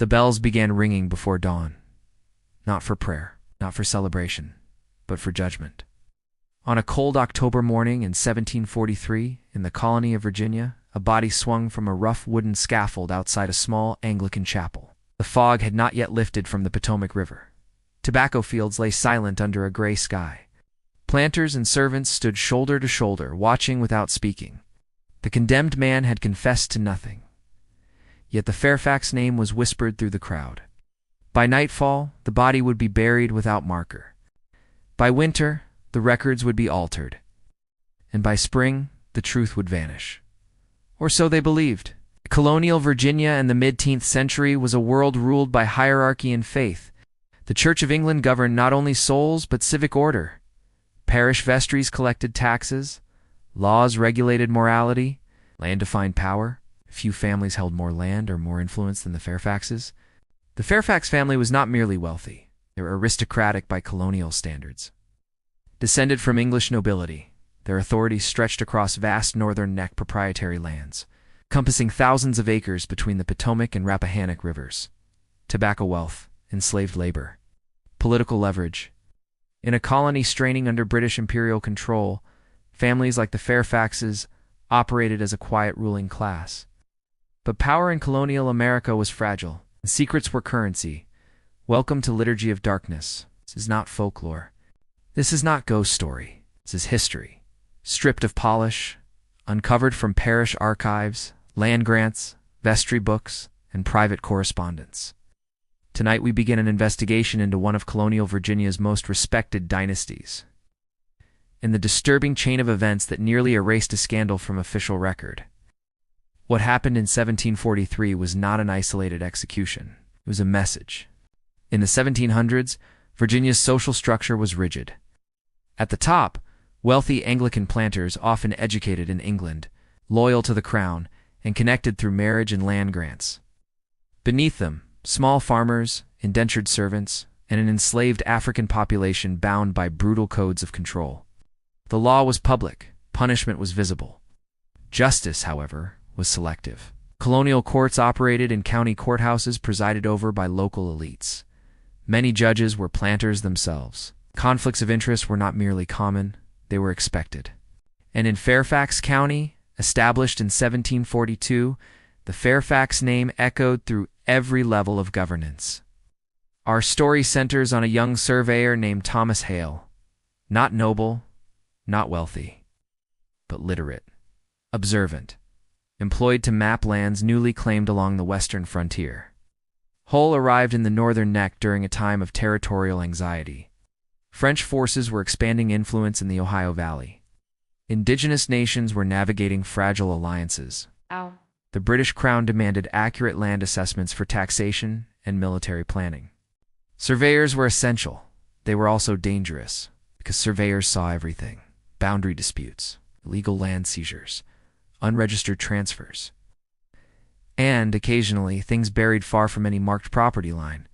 The bells began ringing before dawn, not for prayer, not for celebration, but for judgment. On a cold October morning in 1743, in the colony of Virginia, a body swung from a rough wooden scaffold outside a small Anglican chapel. The fog had not yet lifted from the Potomac River. Tobacco fields lay silent under a gray sky. Planters and servants stood shoulder to shoulder, watching without speaking. The condemned man had confessed to nothing. Yet the Fairfax name was whispered through the crowd. By nightfall, the body would be buried without marker. By winter, the records would be altered. And by spring, the truth would vanish. Or so they believed. Colonial Virginia in the mid-10th century was a world ruled by hierarchy and faith. The Church of England governed not only souls but civic order. Parish vestries collected taxes. Laws regulated morality. Land defined power. Few families held more land or more influence than the Fairfaxes. The Fairfax family was not merely wealthy. They were aristocratic by colonial standards. Descended from English nobility, their authority stretched across vast northern neck proprietary lands, encompassing thousands of acres between the Potomac and Rappahannock rivers. Tobacco wealth, enslaved labor, political leverage. In a colony straining under British imperial control, families like the Fairfaxes operated as a quiet ruling class. But power in colonial America was fragile, and secrets were currency. Welcome to Liturgy of Darkness. This is not folklore. This is not ghost story. This is history. Stripped of polish, uncovered from parish archives, land grants, vestry books, and private correspondence. Tonight we begin an investigation into one of colonial Virginia's most respected dynasties. In the disturbing chain of events that nearly erased a scandal from official record. What happened in 1743 was not an isolated execution. It was a message. In the 1700s, Virginia's social structure was rigid. At the top, wealthy Anglican planters, often educated in England, loyal to the crown, and connected through marriage and land grants. Beneath them, small farmers, indentured servants, and an enslaved African population bound by brutal codes of control. The law was public, punishment was visible. Justice, however, was selective. Colonial courts operated in county courthouses presided over by local elites. Many judges were planters themselves. Conflicts of interest were not merely common, they were expected. And in Fairfax County, established in 1742, the Fairfax name echoed through every level of governance. Our story centers on a young surveyor named Thomas Hale. Not noble, not wealthy, but literate, observant, employed to map lands newly claimed along the western frontier. Hull arrived in the northern neck during a time of territorial anxiety. French forces were expanding influence in the Ohio Valley. Indigenous nations were navigating fragile alliances. The British Crown demanded accurate land assessments for taxation and military planning. Surveyors were essential. They were also dangerous, because surveyors saw everything: boundary disputes, illegal land seizures, unregistered transfers, and, occasionally, things buried far from any marked property line.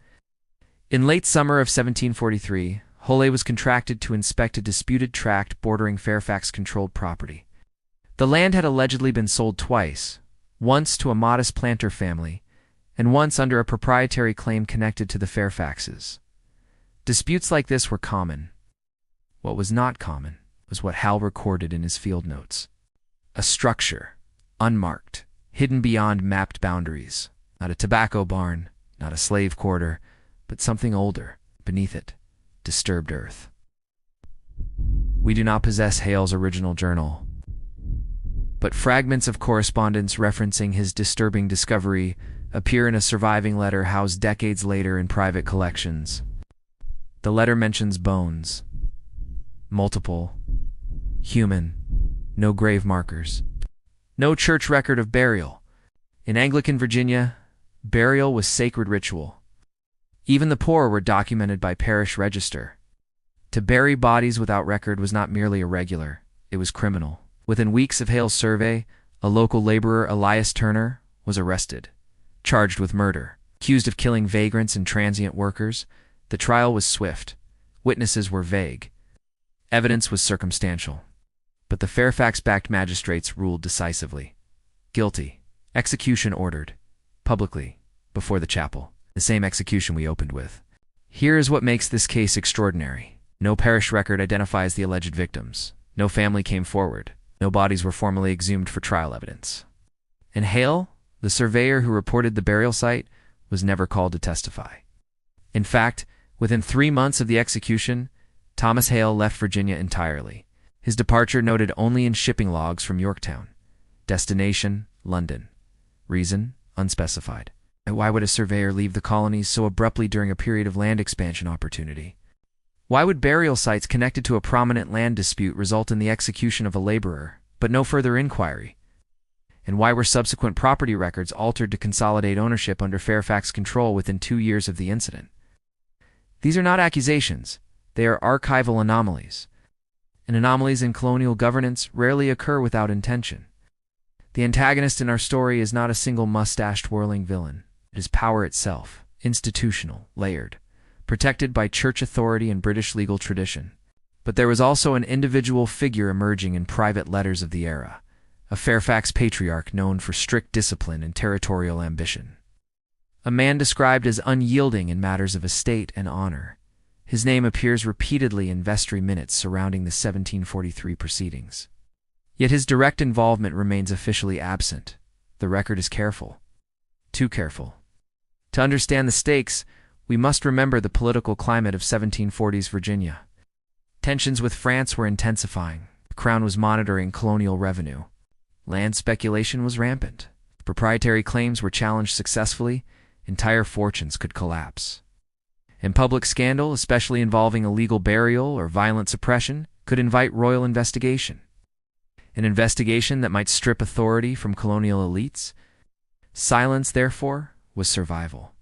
In late summer of 1743, Hull was contracted to inspect a disputed tract bordering Fairfax-controlled property. The land had allegedly been sold twice, once to a modest planter family, and once under a proprietary claim connected to the Fairfaxes. Disputes like this were common. What was not common was what Hal recorded in his field notes. A structure, unmarked, hidden beyond mapped boundaries. Not a tobacco barn, not a slave quarter, but something older, beneath it, disturbed earth. We do not possess Hale's original journal, but fragments of correspondence referencing his disturbing discovery appear in a surviving letter housed decades later in private collections. The letter mentions bones. Multiple. Human. No grave markers. No church record of burial. In Anglican Virginia, burial was sacred ritual. Even the poor were documented by parish register. To bury bodies without record was not merely irregular, it was criminal. Within weeks of Hale's survey, a local laborer, Elias Turner, was arrested, charged with murder, accused of killing vagrants and transient workers. The trial was swift. Witnesses were vague. Evidence was circumstantial. But the Fairfax-backed magistrates ruled decisively. Guilty. Execution ordered. Publicly. Before the chapel. the same execution we opened with. Here is what makes this case extraordinary. No parish record identifies the alleged victims. No family came forward. No bodies were formally exhumed for trial evidence. And Hale, the surveyor who reported the burial site, was never called to testify. In fact, within 3 months of the execution, Thomas Hale left Virginia entirely. His departure noted only in shipping logs from Yorktown. Destination, London. Reason, unspecified. And why would a surveyor leave the colonies so abruptly during a period of land expansion opportunity? Why would burial sites connected to a prominent land dispute result in the execution of a laborer, but no further inquiry? And why were subsequent property records altered to consolidate ownership under Fairfax control within 2 years of the incident? These are not accusations. They are archival anomalies. And anomalies in colonial governance rarely occur without intention. The antagonist in our story is not a single mustache-twirling villain. It is power itself, institutional, layered, protected by church authority and British legal tradition. But there was also an individual figure emerging in private letters of the era, a Fairfax patriarch known for strict discipline and territorial ambition. A man described as unyielding in matters of estate and honor. His name appears repeatedly in vestry minutes surrounding the 1743 proceedings. Yet his direct involvement remains officially absent. The record is careful. Too careful. To understand the stakes, we must remember the political climate of 1740s Virginia. Tensions with France were intensifying. The Crown was monitoring colonial revenue. Land speculation was rampant. Proprietary claims were challenged successfully. Entire fortunes could collapse. And public scandal, especially involving illegal burial or violent suppression, could invite royal investigation. An investigation that might strip authority from colonial elites. Silence, therefore, was survival.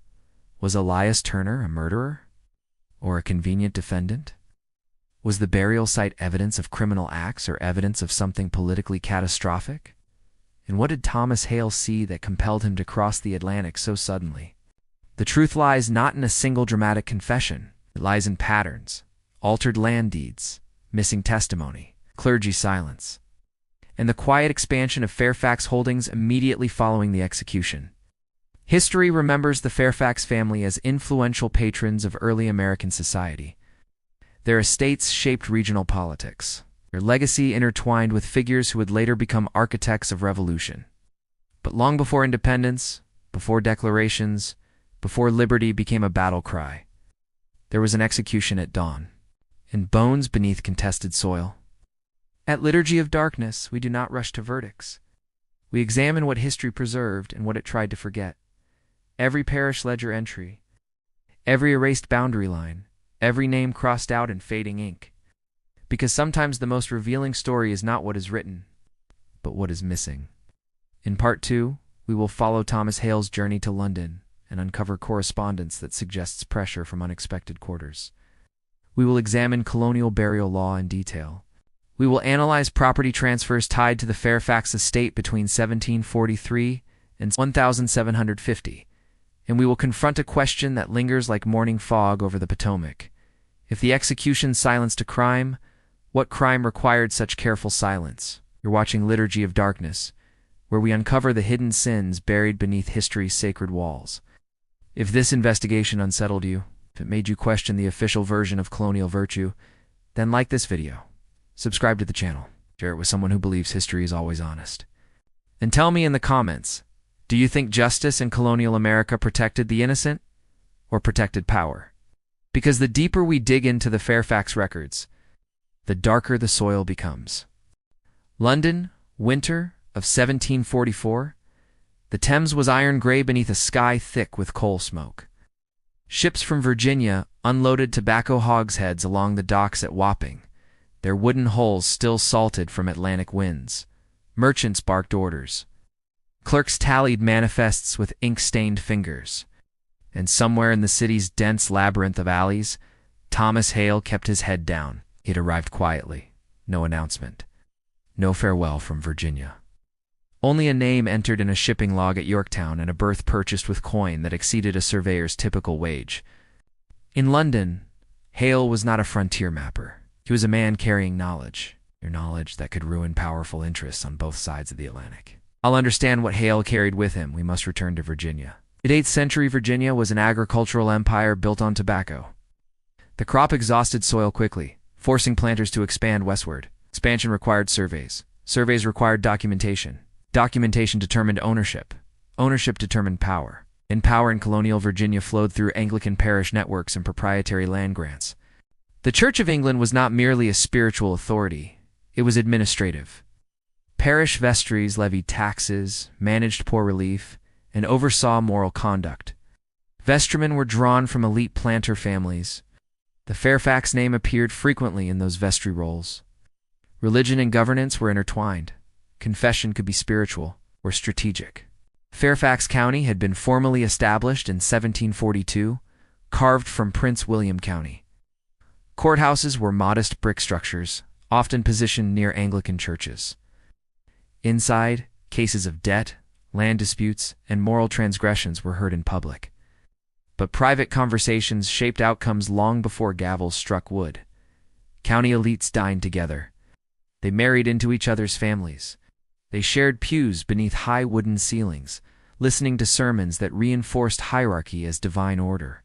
Was Elias Turner a murderer? Or a convenient defendant? Was the burial site evidence of criminal acts or evidence of something politically catastrophic? And what did Thomas Hale see that compelled him to cross the Atlantic so suddenly? The truth lies not in a single dramatic confession. It lies in patterns, altered land deeds, missing testimony, clergy silence, and the quiet expansion of Fairfax holdings immediately following the execution. History remembers the Fairfax family as influential patrons of early American society. Their estates shaped regional politics, their legacy intertwined with figures who would later become architects of revolution. But long before independence, before declarations, before liberty became a battle cry, there was an execution at dawn, and bones beneath contested soil. At Liturgy of Darkness, we do not rush to verdicts. We examine what history preserved and what it tried to forget. Every parish ledger entry, every erased boundary line, every name crossed out in fading ink. Because sometimes the most revealing story is not what is written, but what is missing. In Part 2, we will follow Thomas Hale's journey to London and uncover correspondence that suggests pressure from unexpected quarters. We will examine colonial burial law in detail. We will analyze property transfers tied to the Fairfax estate between 1743 and 1750, and we will confront a question that lingers like morning fog over the Potomac. If the execution silenced a crime, what crime required such careful silence? You're watching Liturgy of Darkness, where we uncover the hidden sins buried beneath history's sacred walls. If this investigation unsettled you, if it made you question the official version of colonial virtue, then like this video. Subscribe to the channel. Share it with someone who believes history is always honest. And tell me in the comments, do you think justice in colonial America protected the innocent or protected power? Because the deeper we dig into the Fairfax records, the darker the soil becomes. London, winter of 1744. The Thames was iron gray beneath a sky thick with coal smoke. Ships from Virginia unloaded tobacco hogsheads along the docks at Wapping, their wooden hulls still salted from Atlantic winds. Merchants barked orders. Clerks tallied manifests with ink-stained fingers. And somewhere in the city's dense labyrinth of alleys, Thomas Hale kept his head down. He'd arrived quietly. No announcement. No farewell from Virginia. Only a name entered in a shipping log at Yorktown and a berth purchased with coin that exceeded a surveyor's typical wage. In London, Hale was not a frontier mapper. He was a man carrying knowledge, your knowledge that could ruin powerful interests on both sides of the Atlantic. I'll understand what Hale carried with him. We must return to Virginia. Mid-8th century Virginia was an agricultural empire built on tobacco. The crop exhausted soil quickly, forcing planters to expand westward. Expansion required surveys. Surveys required documentation. Documentation determined ownership. Ownership determined power. And power in colonial Virginia flowed through Anglican parish networks and proprietary land grants. The Church of England was not merely a spiritual authority, it was administrative. Parish vestries levied taxes, managed poor relief, and oversaw moral conduct. Vestrymen were drawn from elite planter families. The Fairfax name appeared frequently in those vestry rolls. Religion and governance were intertwined. Confession could be spiritual or strategic. Fairfax County had been formally established in 1742, carved from Prince William County. Courthouses were modest brick structures, often positioned near Anglican churches. Inside, cases of debt, land disputes, and moral transgressions were heard in public. But private conversations shaped outcomes long before gavels struck wood. County elites dined together. They married into each other's families. They shared pews beneath high wooden ceilings, listening to sermons that reinforced hierarchy as divine order.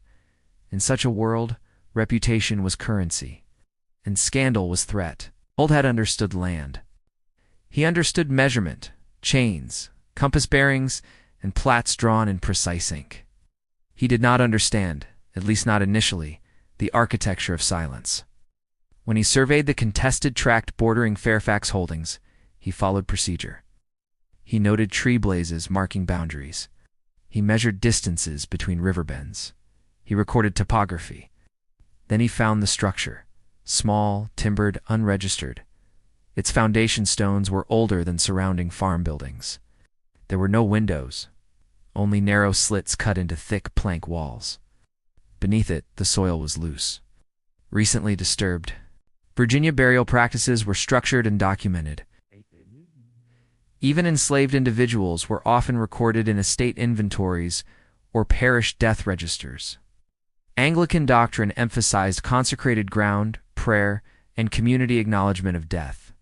In such a world, reputation was currency, and scandal was threat. Old had understood land. He understood measurement, chains, compass bearings, and plats drawn in precise ink. He did not understand, at least not initially, the architecture of silence. When he surveyed the contested tract bordering Fairfax holdings, he followed procedure. He noted tree blazes marking boundaries. He measured distances between river bends. He recorded topography. Then he found the structure, small, timbered, unregistered. Its foundation stones were older than surrounding farm buildings. There were no windows, only narrow slits cut into thick plank walls. Beneath it, the soil was loose, recently disturbed. Virginia burial practices were structured and documented. Even enslaved individuals were often recorded in estate inventories or parish death registers. Anglican doctrine emphasized consecrated ground, prayer, and community acknowledgement of death.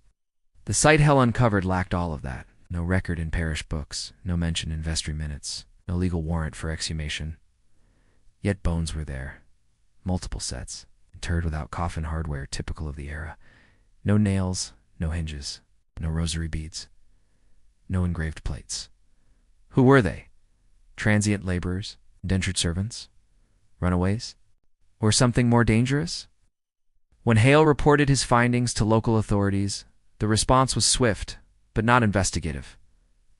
The site Hell uncovered lacked all of that. No record in parish books, no mention in vestry minutes, no legal warrant for exhumation. Yet bones were there, multiple sets, interred without coffin hardware typical of the era. No nails, no hinges, no rosary beads, no engraved plates. Who were they? Transient laborers, indentured servants, runaways, or something more dangerous? When Hale reported his findings to local authorities, the response was swift, but not investigative.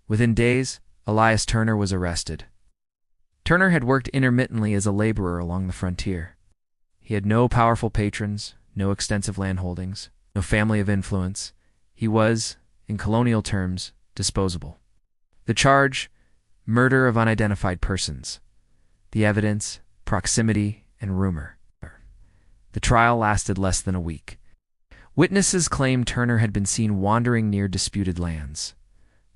Within days, Elias Turner was arrested. Turner had worked intermittently as a laborer along the frontier. He had no powerful patrons, no extensive landholdings, no family of influence. He was, in colonial terms, disposable. The charge, murder of unidentified persons. The evidence, proximity, and rumor. The trial lasted less than a week. Witnesses claimed Turner had been seen wandering near disputed lands.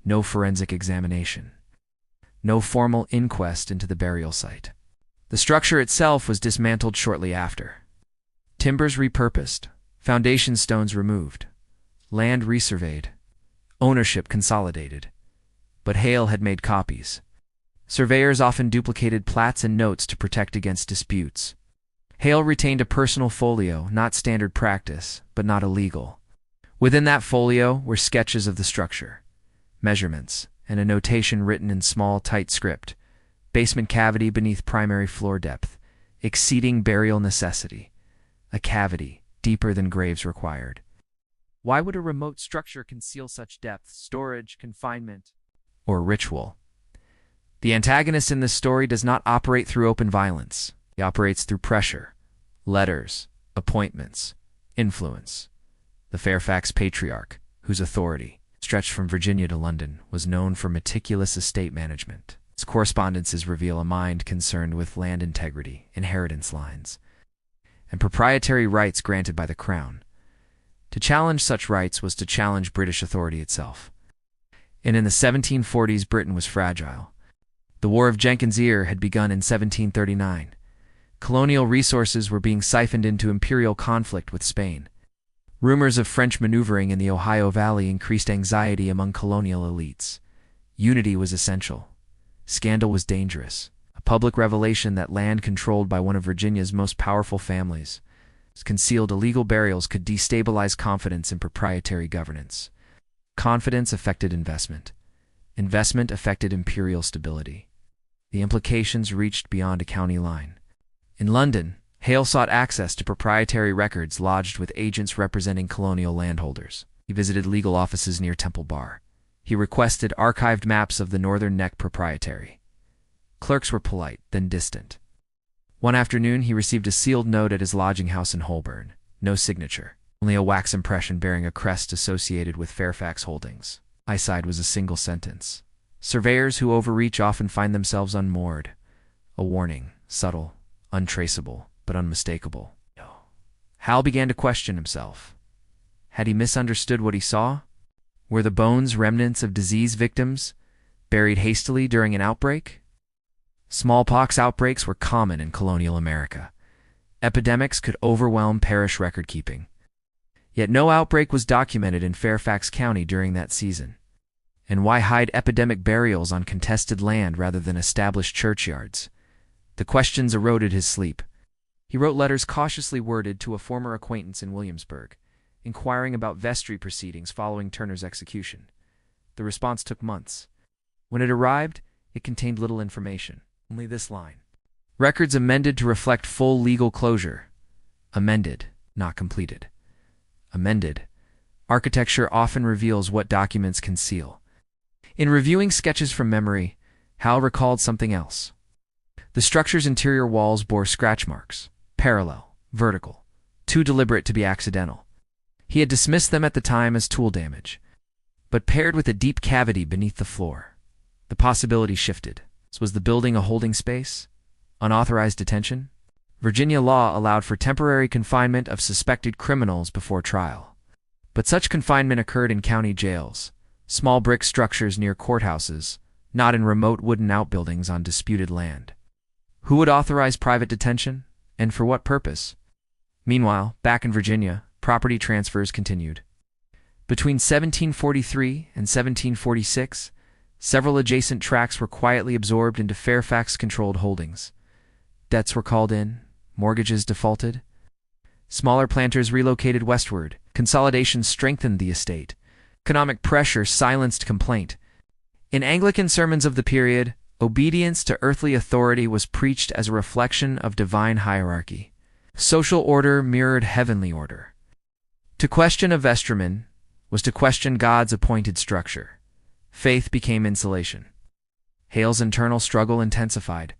No forensic examination. No formal inquest into the burial site. The structure itself was dismantled shortly after. Timbers repurposed, foundation stones removed, land resurveyed, ownership consolidated. But Hale had made copies. Surveyors often duplicated plats and notes to protect against disputes. Hale retained a personal folio, not standard practice, but not illegal. Within that folio were sketches of the structure, measurements, and a notation written in small, tight script. Basement cavity beneath primary floor depth, exceeding burial necessity. A cavity, deeper than graves required. Why would a remote structure conceal such depth, storage, confinement, or ritual? The antagonist in this story does not operate through open violence. He operates through pressure, letters, appointments, influence. The Fairfax patriarch, whose authority, stretched from Virginia to London, was known for meticulous estate management. His correspondences reveal a mind concerned with land integrity, inheritance lines, and proprietary rights granted by the Crown. To challenge such rights was to challenge British authority itself. And in the 1740s, Britain was fragile. The War of Jenkins' Ear had begun in 1739. Colonial resources were being siphoned into imperial conflict with Spain. Rumors of French maneuvering in the Ohio Valley increased anxiety among colonial elites. Unity was essential. Scandal was dangerous. A public revelation that land controlled by one of Virginia's most powerful families, concealed illegal burials, could destabilize confidence in proprietary governance. Confidence affected investment. Investment affected imperial stability. The implications reached beyond a county line. In London, Hale sought access to proprietary records lodged with agents representing colonial landholders. He visited legal offices near Temple Bar. He requested archived maps of the Northern Neck proprietary. Clerks were polite, then distant. One afternoon, he received a sealed note at his lodging house in Holborn. No signature, only a wax impression bearing a crest associated with Fairfax holdings. Inside was a single sentence: "Surveyors who overreach often find themselves unmoored." A warning, subtle, untraceable, but unmistakable. Hal began to question himself. Had he misunderstood what he saw? Were the bones remnants of disease victims, buried hastily during an outbreak? Smallpox outbreaks were common in colonial America. Epidemics could overwhelm parish record-keeping. Yet no outbreak was documented in Fairfax County during that season. And why hide epidemic burials on contested land rather than established churchyards? The questions eroded his sleep. He wrote letters cautiously worded to a former acquaintance in Williamsburg, inquiring about vestry proceedings following Turner's execution. The response took months. When it arrived, it contained little information. Only this line: "Records amended to reflect full legal closure." Amended, not completed. Amended. Architecture often reveals what documents conceal. In reviewing sketches from memory, Hal recalled something else. The structure's interior walls bore scratch marks, parallel, vertical, too deliberate to be accidental. He had dismissed them at the time as tool damage, but paired with a deep cavity beneath the floor, the possibility shifted. Was the building a holding space? Unauthorized detention? Virginia law allowed for temporary confinement of suspected criminals before trial. But such confinement occurred in county jails, small brick structures near courthouses, not in remote wooden outbuildings on disputed land. Who would authorize private detention, and for what purpose? Meanwhile, back in Virginia, property transfers continued. Between 1743 and 1746, several adjacent tracts were quietly absorbed into Fairfax-controlled holdings. Debts were called in, mortgages defaulted. Smaller planters relocated westward. Consolidation strengthened the estate. Economic pressure silenced complaint. In Anglican sermons of the period, obedience to earthly authority was preached as a reflection of divine hierarchy. Social order mirrored heavenly order. To question a vestryman was to question God's appointed structure. Faith became insulation. Hale's internal struggle intensified.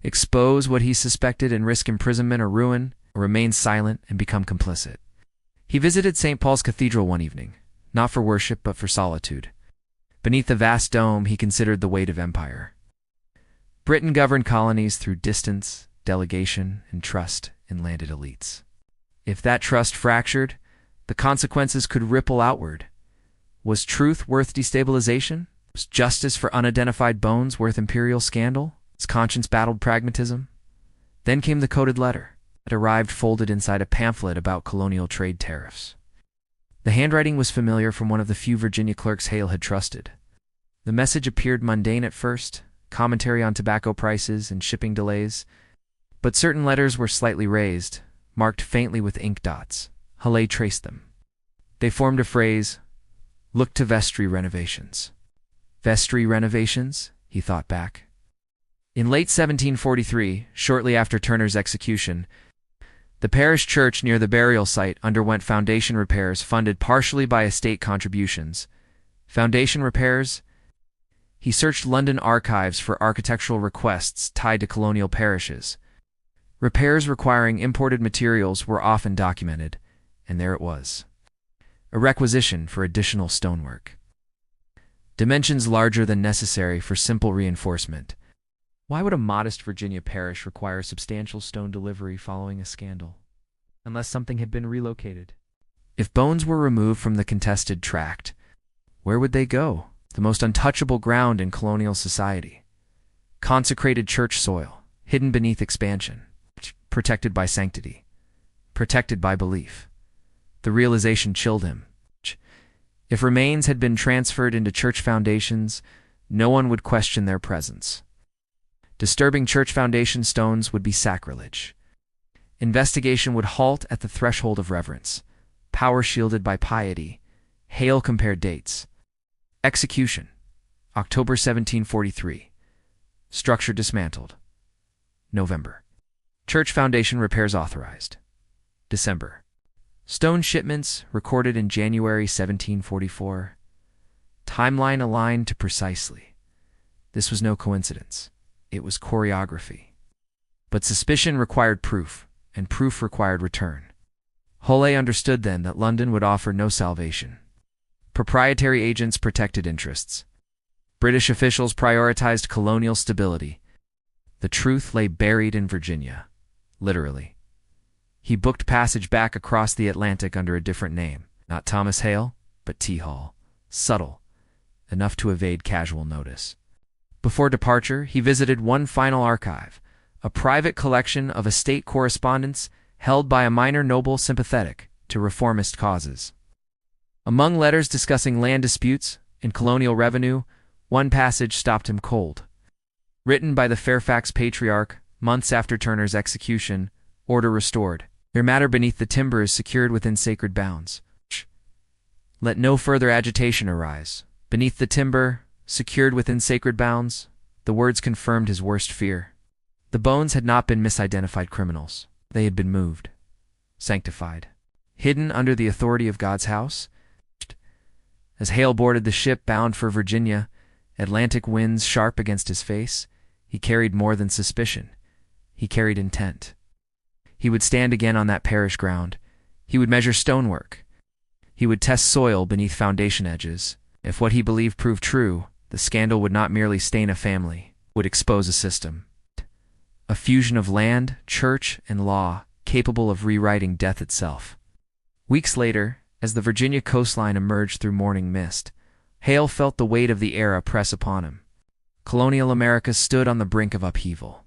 Expose what he suspected and risk imprisonment or ruin, or remain silent and become complicit. He visited St. Paul's Cathedral one evening, not for worship but for solitude. Beneath the vast dome, he considered the weight of empire. Britain governed colonies through distance, delegation, and trust in landed elites. If that trust fractured, the consequences could ripple outward. Was truth worth destabilization? Was justice for unidentified bones worth imperial scandal? Was conscience battled pragmatism? Then came the coded letter. It arrived folded inside a pamphlet about colonial trade tariffs. The handwriting was familiar from one of the few Virginia clerks Hale had trusted. The message appeared mundane at first, commentary on tobacco prices and shipping delays, but certain letters were slightly raised, marked faintly with ink dots. Hale traced them. They formed a phrase: "Look to vestry renovations." Vestry renovations? He thought back. In late 1743, shortly after Turner's execution, the parish church near the burial site underwent foundation repairs funded partially by estate contributions. Foundation repairs? He searched London archives for architectural requests tied to colonial parishes. Repairs requiring imported materials were often documented, and there it was: a requisition for additional stonework. Dimensions larger than necessary for simple reinforcement. Why would a modest Virginia parish require substantial stone delivery following a scandal? Unless something had been relocated. If bones were removed from the contested tract, where would they go? The most untouchable ground in colonial society. Consecrated church soil, hidden beneath expansion, protected by sanctity, protected by belief. The realization chilled him. If remains had been transferred into church foundations, no one would question their presence. Disturbing church foundation stones would be sacrilege. Investigation would halt at the threshold of reverence. Power shielded by piety. Hale compared dates. Execution. October 1743. Structure dismantled. November. Church foundation repairs authorized. December. Stone shipments recorded in January 1744. Timeline aligned to precisely. This was no coincidence. It was choreography. But suspicion required proof, and proof required return. Hole understood then that London would offer no salvation. Proprietary agents protected interests. British officials prioritized colonial stability. The truth lay buried in Virginia, literally. He booked passage back across the Atlantic under a different name, not Thomas Hale, but T. Hall. Subtle, enough to evade casual notice. Before departure, he visited one final archive, a private collection of estate correspondence held by a minor noble sympathetic to reformist causes. Among letters discussing land disputes and colonial revenue, one passage stopped him cold. Written by the Fairfax patriarch months after Turner's execution, order restored. Your matter beneath the timber is secured within sacred bounds. Let no further agitation arise. Beneath the timber, secured within sacred bounds, the words confirmed his worst fear. The bones had not been misidentified criminals. They had been moved, sanctified, hidden under the authority of God's house. As Hale boarded the ship bound for Virginia, Atlantic winds sharp against his face, he carried more than suspicion. He carried intent. He would stand again on that parish ground. He would measure stonework. He would test soil beneath foundation edges. If what he believed proved true, the scandal would not merely stain a family, would expose a system. A fusion of land, church, and law, capable of rewriting death itself. Weeks later, as the Virginia coastline emerged through morning mist, Hale felt the weight of the era press upon him. Colonial America stood on the brink of upheaval.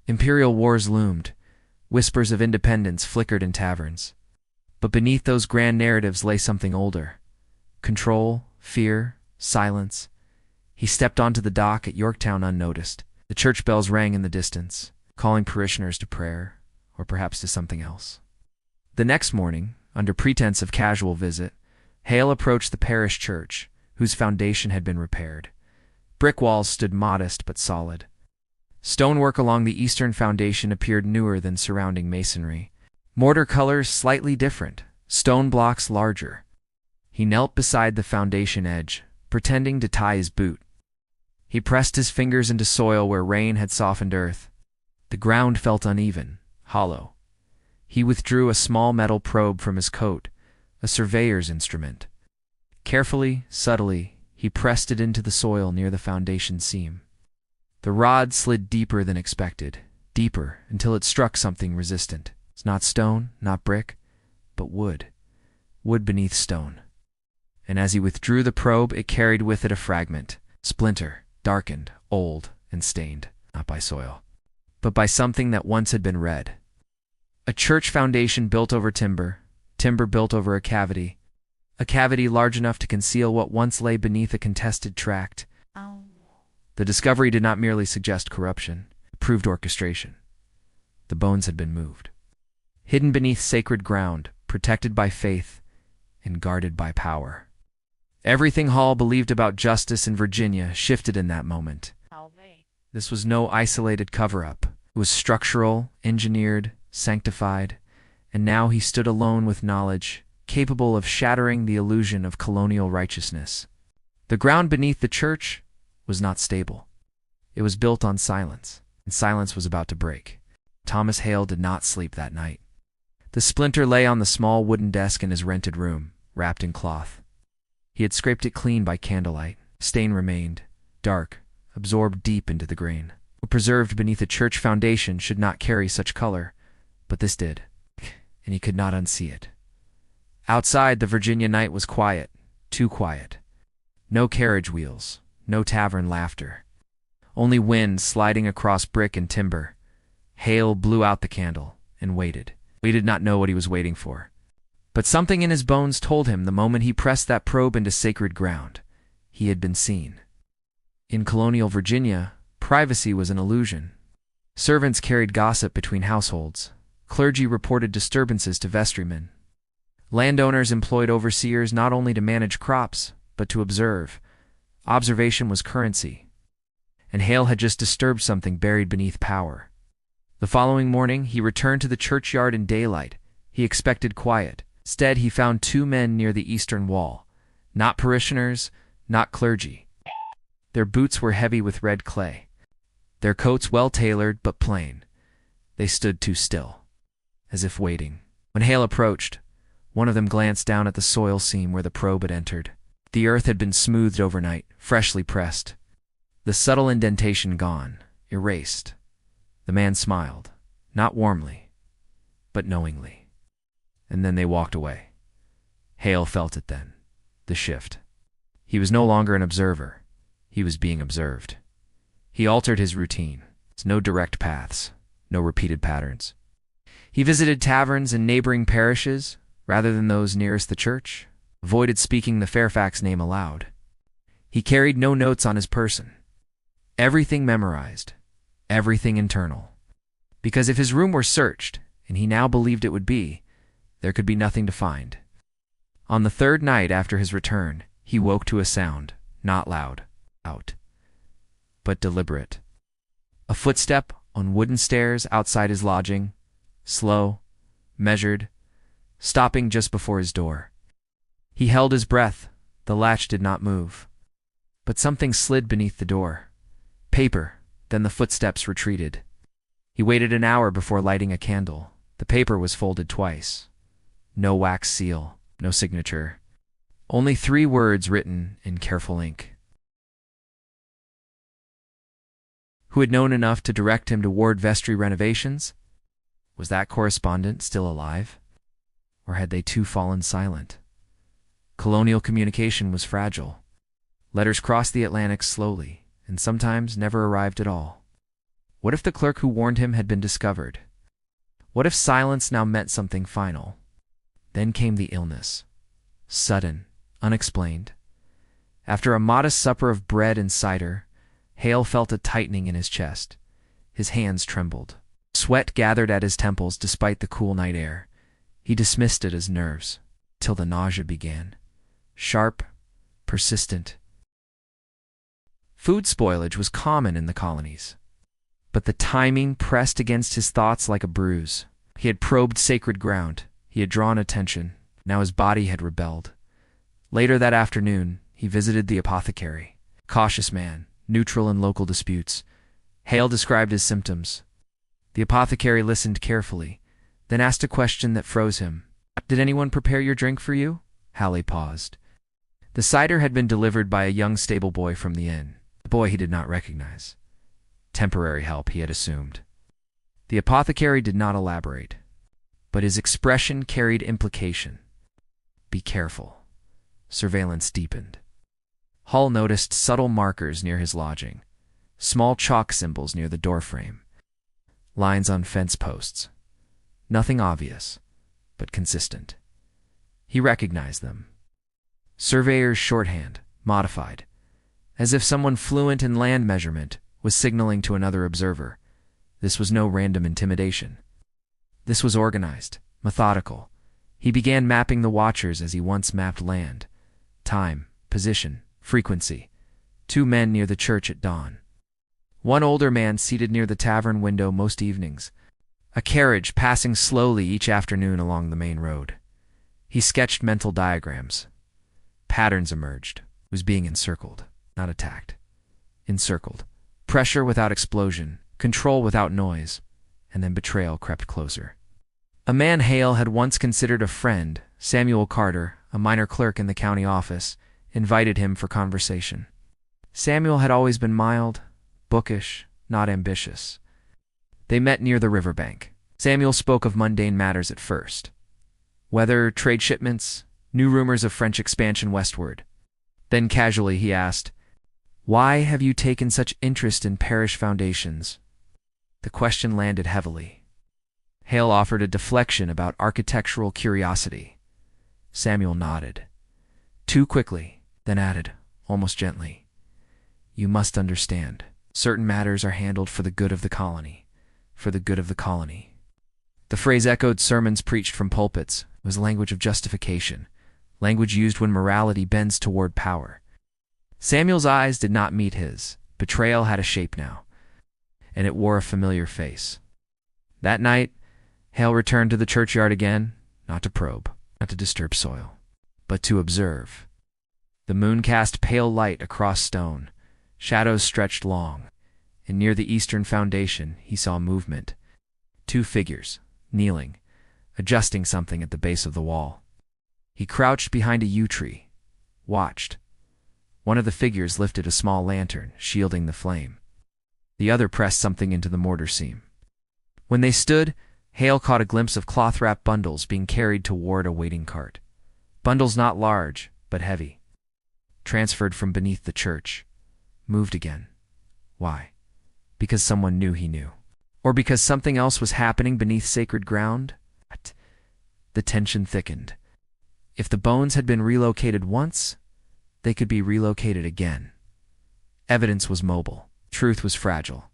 Imperial wars loomed. Whispers of independence flickered in taverns. But beneath those grand narratives lay something older. Control, fear, silence. He stepped onto the dock at Yorktown unnoticed. The church bells rang in the distance, calling parishioners to prayer, or perhaps to something else. The next morning, under pretense of casual visit, Hale approached the parish church, whose foundation had been repaired. Brick walls stood modest but solid. Stonework along the eastern foundation appeared newer than surrounding masonry. Mortar colors slightly different, stone blocks larger. He knelt beside the foundation edge, pretending to tie his boot. He pressed his fingers into soil where rain had softened earth. The ground felt uneven, hollow. He withdrew a small metal probe from his coat, a surveyor's instrument. Carefully, subtly, he pressed it into the soil near the foundation seam. The rod slid deeper than expected, deeper until it struck something resistant. It's not stone, not brick, but wood. Wood beneath stone. And as he withdrew the probe, it carried with it a fragment, splinter, darkened, old, and stained, not by soil, but by something that once had been red. A church foundation built over timber, timber built over a cavity large enough to conceal what once lay beneath a contested tract. The discovery did not merely suggest corruption, it proved orchestration. The bones had been moved. Hidden beneath sacred ground, protected by faith, and guarded by power. Everything Hall believed about justice in Virginia shifted in that moment. This was no isolated cover-up. It was structural, engineered, sanctified, and now he stood alone with knowledge, capable of shattering the illusion of colonial righteousness. The ground beneath the church was not stable. It was built on silence, and silence was about to break. Thomas Hale did not sleep that night. The splinter lay on the small wooden desk in his rented room, wrapped in cloth. He had scraped it clean by candlelight. Stain remained, dark, absorbed deep into the grain. What preserved beneath a church foundation should not carry such color, but this did, and he could not unsee it. Outside, the Virginia night was quiet, too quiet. No carriage wheels, no tavern laughter. Only wind sliding across brick and timber. Hale blew out the candle and waited. He did not know what he was waiting for. But something in his bones told him the moment he pressed that probe into sacred ground, he had been seen. In colonial Virginia, Privacy was an illusion. Servants carried gossip between households. Clergy reported disturbances to vestrymen. Landowners employed overseers not only to manage crops, but to observe. Observation was currency. And Hale had just disturbed something buried beneath power. The following morning, he returned to the churchyard in daylight. He expected quiet. Instead, he found two men near the eastern wall. Not parishioners, not clergy. Their boots were heavy with red clay. Their coats well-tailored but plain. They stood too still, as if waiting. When Hale approached, one of them glanced down at the soil seam where the probe had entered. The earth had been smoothed overnight, freshly pressed. The subtle indentation gone, erased. The man smiled, not warmly, but knowingly. And then they walked away. Hale felt it then, the shift. He was no longer an observer. He was being observed. He altered his routine. No direct paths, no repeated patterns. He visited taverns in neighboring parishes, rather than those nearest the church, avoided speaking the Fairfax name aloud. He carried no notes on his person. Everything memorized, everything internal. Because if his room were searched, and he now believed it would be, there could be nothing to find. On the third night after his return, he woke to a sound, not loud, out, but deliberate. A footstep on wooden stairs outside his lodging, slow, measured, stopping just before his door. He held his breath. The latch did not move. But something slid beneath the door. Paper, then the footsteps retreated. He waited an hour before lighting a candle. The paper was folded twice. No wax seal, no signature. Only 3 words written in careful ink. Who had known enough to direct him toward vestry renovations? Was that correspondent still alive? Or had they too fallen silent? Colonial communication was fragile. Letters crossed the Atlantic slowly, and sometimes never arrived at all. What if the clerk who warned him had been discovered? What if silence now meant something final? Then came the illness. Sudden, unexplained. After a modest supper of bread and cider, Hale felt a tightening in his chest. His hands trembled. Sweat gathered at his temples despite the cool night air. He dismissed it as nerves, till the nausea began. Sharp, persistent. Food spoilage was common in the colonies. But the timing pressed against his thoughts like a bruise. He had probed sacred ground. He had drawn attention. Now his body had rebelled. Later that afternoon, he visited the apothecary. Cautious man, neutral in local disputes. Hale described his symptoms. The apothecary listened carefully, then asked a question that froze him. "Did anyone prepare your drink for you?" Hale paused. The cider had been delivered by a young stable boy from the inn, a boy he did not recognize. Temporary help, he had assumed. The apothecary did not elaborate, but his expression carried implication. Be careful. Surveillance deepened. Hull noticed subtle markers near his lodging, small chalk symbols near the doorframe, lines on fence posts. Nothing obvious, but consistent. He recognized them. Surveyor's shorthand, modified, as if someone fluent in land measurement was signaling to another observer. This was no random intimidation. This was organized, methodical. He began mapping the watchers as he once mapped land. Time, position, frequency. 2 men near the church at dawn. 1 older man seated near the tavern window most evenings. A carriage passing slowly each afternoon along the main road. He sketched mental diagrams. Patterns emerged. It was being encircled, not attacked. Encircled. Pressure without explosion, control without noise, and then betrayal crept closer. A man Hale had once considered a friend, Samuel Carter, a minor clerk in the county office, invited him for conversation. Samuel had always been mild, bookish, not ambitious. They met near the riverbank. Samuel spoke of mundane matters at first. Weather, trade shipments, new rumors of French expansion westward. Then casually he asked, "Why have you taken such interest in parish foundations?" The question landed heavily. Hale offered a deflection about architectural curiosity. Samuel nodded. Too quickly, then added, almost gently, "You must understand. Certain matters are handled for the good of the colony. For the good of the colony. The phrase echoed sermons preached from pulpits. It was language of justification, language used when morality bends toward power. Samuel's eyes did not meet his. Betrayal had a shape now, and it wore a familiar face. That night, Hale returned to the churchyard again, not to probe, not to disturb soil, but to observe. The moon cast pale light across stone. Shadows stretched long, and near the eastern foundation he saw movement. 2 figures, kneeling, adjusting something at the base of the wall. He crouched behind a yew tree, watched. One of the figures lifted a small lantern, shielding the flame. The other pressed something into the mortar seam. When they stood, Hale caught a glimpse of cloth-wrapped bundles being carried toward a waiting cart. Bundles not large, but heavy. Transferred from beneath the church. Moved again. Why? Because someone knew he knew. Or because something else was happening beneath sacred ground? The tension thickened. If the bones had been relocated once, they could be relocated again. Evidence was mobile. Truth was fragile.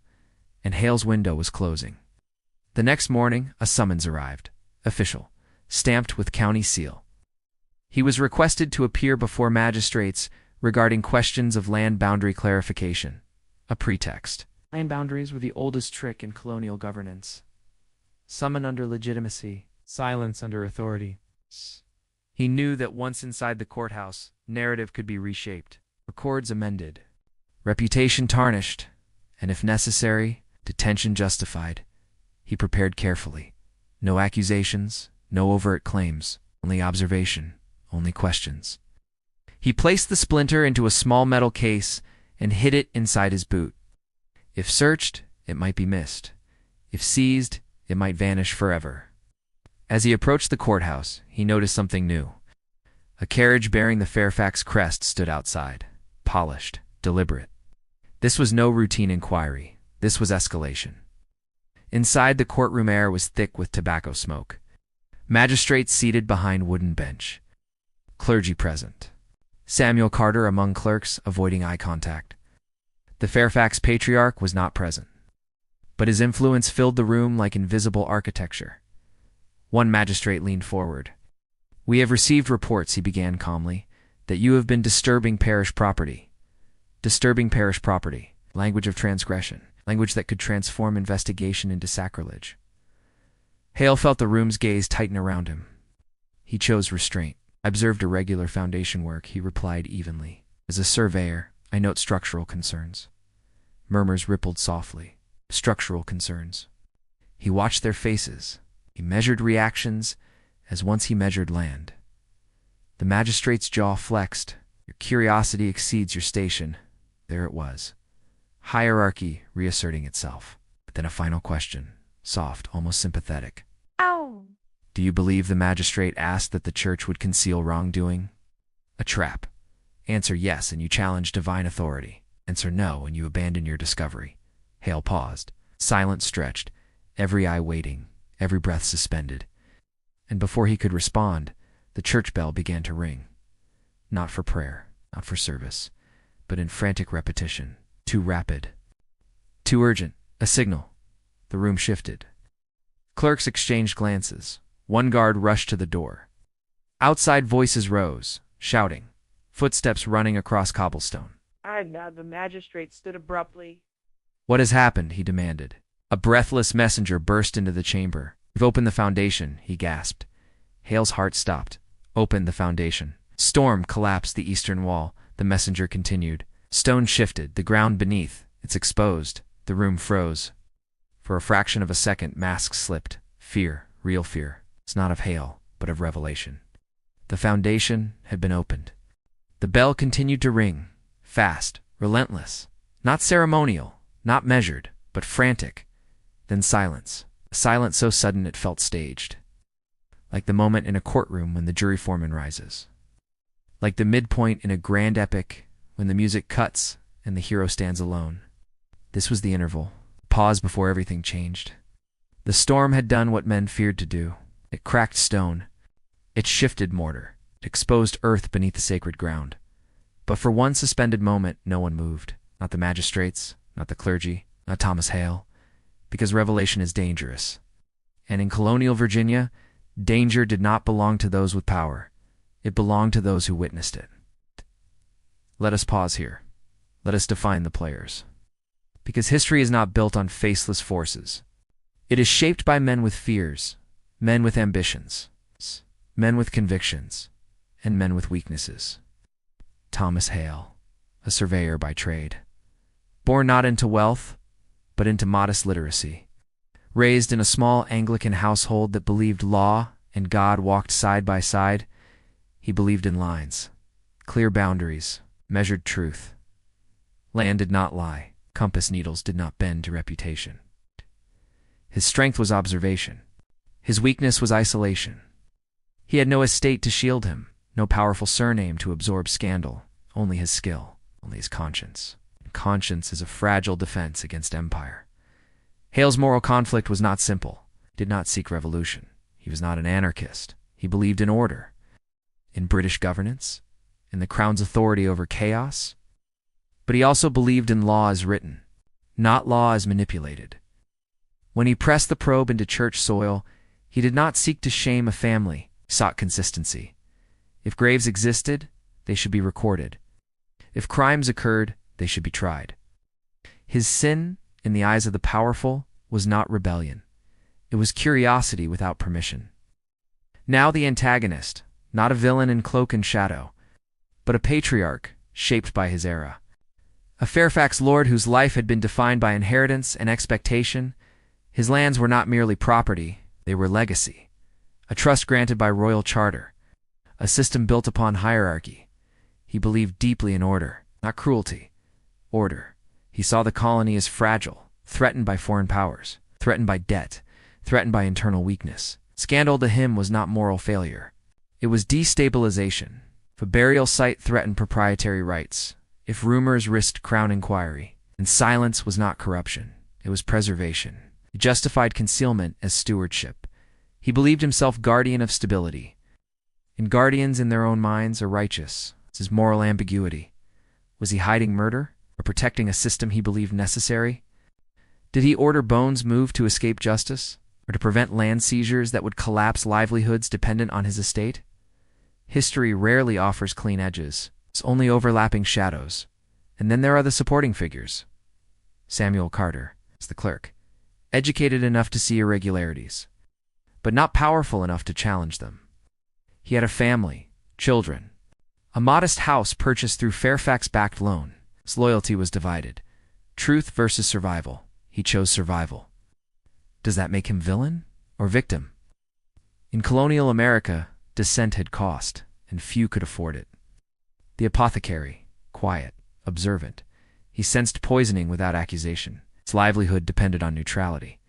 And Hale's window was closing. The next morning, a summons arrived. Official. Stamped with county seal. He was requested to appear before magistrates regarding questions of land boundary clarification. A pretext. Land boundaries were the oldest trick in colonial governance. Summon under legitimacy, silence under authority. He knew that once inside the courthouse, narrative could be reshaped, records amended, reputation tarnished, and if necessary, detention justified. He prepared carefully. No accusations, no overt claims, only observation, only questions. He placed the splinter into a small metal case and hid it inside his boot. If searched, it might be missed. If seized, it might vanish forever. As he approached the courthouse, he noticed something new. A carriage bearing the Fairfax crest stood outside, polished, deliberate. This was no routine inquiry. This was escalation. Inside, the courtroom air was thick with tobacco smoke. Magistrates seated behind wooden bench. Clergy present. Samuel Carter among clerks, avoiding eye contact. The Fairfax patriarch was not present, but his influence filled the room like invisible architecture. One magistrate leaned forward. "We have received reports," he began calmly, "that you have been disturbing parish property." Disturbing parish property. Language of transgression. Language that could transform investigation into sacrilege. Hale felt the room's gaze tighten around him. He chose restraint. "I observed irregular foundation work," he replied evenly. "As a surveyor, I note structural concerns." Murmurs rippled softly. Structural concerns. He watched their faces. He measured reactions as once he measured land. The magistrate's jaw flexed. Your curiosity exceeds your station. There it was. Hierarchy reasserting itself. But then a final question. Soft, almost sympathetic. Ow! "Do you believe," the magistrate asked, "that the church would conceal wrongdoing?" A trap. Answer yes, and you challenge divine authority. Answer no, and you abandon your discovery. Hale paused. Silence stretched. Every eye waiting. Every breath suspended. And before he could respond, the church bell began to ring. Not for prayer, not for service, but in frantic repetition. Too rapid. Too urgent. A signal. The room shifted. Clerks exchanged glances. One guard rushed to the door. Outside voices rose, shouting. Footsteps running across cobblestone. The magistrate stood abruptly. "What has happened?" he demanded. A breathless messenger burst into the chamber. "We've opened the foundation," he gasped. Hale's heart stopped. Opened the foundation. Storm collapsed the eastern wall. The messenger continued. Stone shifted, the ground beneath. It's exposed. The room froze. For a fraction of a second, masks slipped. Fear, real fear. It's not of Hale, but of revelation. The foundation had been opened. The bell continued to ring. Fast, relentless. Not ceremonial, not measured, but frantic. Then silence. A silence so sudden it felt staged. Like the moment in a courtroom when the jury foreman rises. Like the midpoint in a grand epic when the music cuts and the hero stands alone. This was the interval. Pause before everything changed. The storm had done what men feared to do. It cracked stone. It shifted mortar. It exposed earth beneath the sacred ground. But for one suspended moment, no one moved. Not the magistrates, not the clergy, not Thomas Hale, because revelation is dangerous. And in colonial Virginia, danger did not belong to those with power. It belonged to those who witnessed it. Let us pause here. Let us define the players. Because history is not built on faceless forces. It is shaped by men with fears, men with ambitions, men with convictions, and men with weaknesses. Thomas Hale, a surveyor by trade. Born not into wealth, but into modest literacy. Raised in a small Anglican household that believed law and God walked side by side, he believed in lines, clear boundaries, measured truth. Land did not lie, compass needles did not bend to reputation. His strength was observation. His weakness was isolation. He had no estate to shield him, no powerful surname to absorb scandal, only his skill, only his conscience. And conscience is a fragile defense against empire. Hale's moral conflict was not simple. He did not seek revolution. He was not an anarchist. He believed in order, in British governance, in the crown's authority over chaos. But he also believed in law as written, not law as manipulated. When he pressed the probe into church soil, he did not seek to shame a family, he sought consistency. If graves existed, they should be recorded. If crimes occurred, they should be tried. His sin, in the eyes of the powerful, was not rebellion. It was curiosity without permission. Now the antagonist, not a villain in cloak and shadow, but a patriarch shaped by his era. A Fairfax lord whose life had been defined by inheritance and expectation. His lands were not merely property, they were legacy. A trust granted by royal charter. A system built upon hierarchy. He believed deeply in order, not cruelty. Order. He saw the colony as fragile, threatened by foreign powers, threatened by debt, threatened by internal weakness. Scandal to him was not moral failure. It was destabilization. If a burial site threatened proprietary rights, if rumors risked crown inquiry, and silence was not corruption, it was preservation. He justified concealment as stewardship. He believed himself guardian of stability. And guardians in their own minds are righteous. It's his moral ambiguity. Was he hiding murder or protecting a system he believed necessary? Did he order bones moved to escape justice or to prevent land seizures that would collapse livelihoods dependent on his estate? History rarely offers clean edges. It's only overlapping shadows. And then there are the supporting figures. Samuel Carter is the clerk. Educated enough to see irregularities, but not powerful enough to challenge them. He had a family, children, a modest house purchased through Fairfax-backed loan. His loyalty was divided. Truth versus survival. He chose survival. Does that make him villain or victim? In colonial America, dissent had cost, and few could afford it. The apothecary, quiet, observant, he sensed poisoning without accusation. His livelihood depended on neutrality.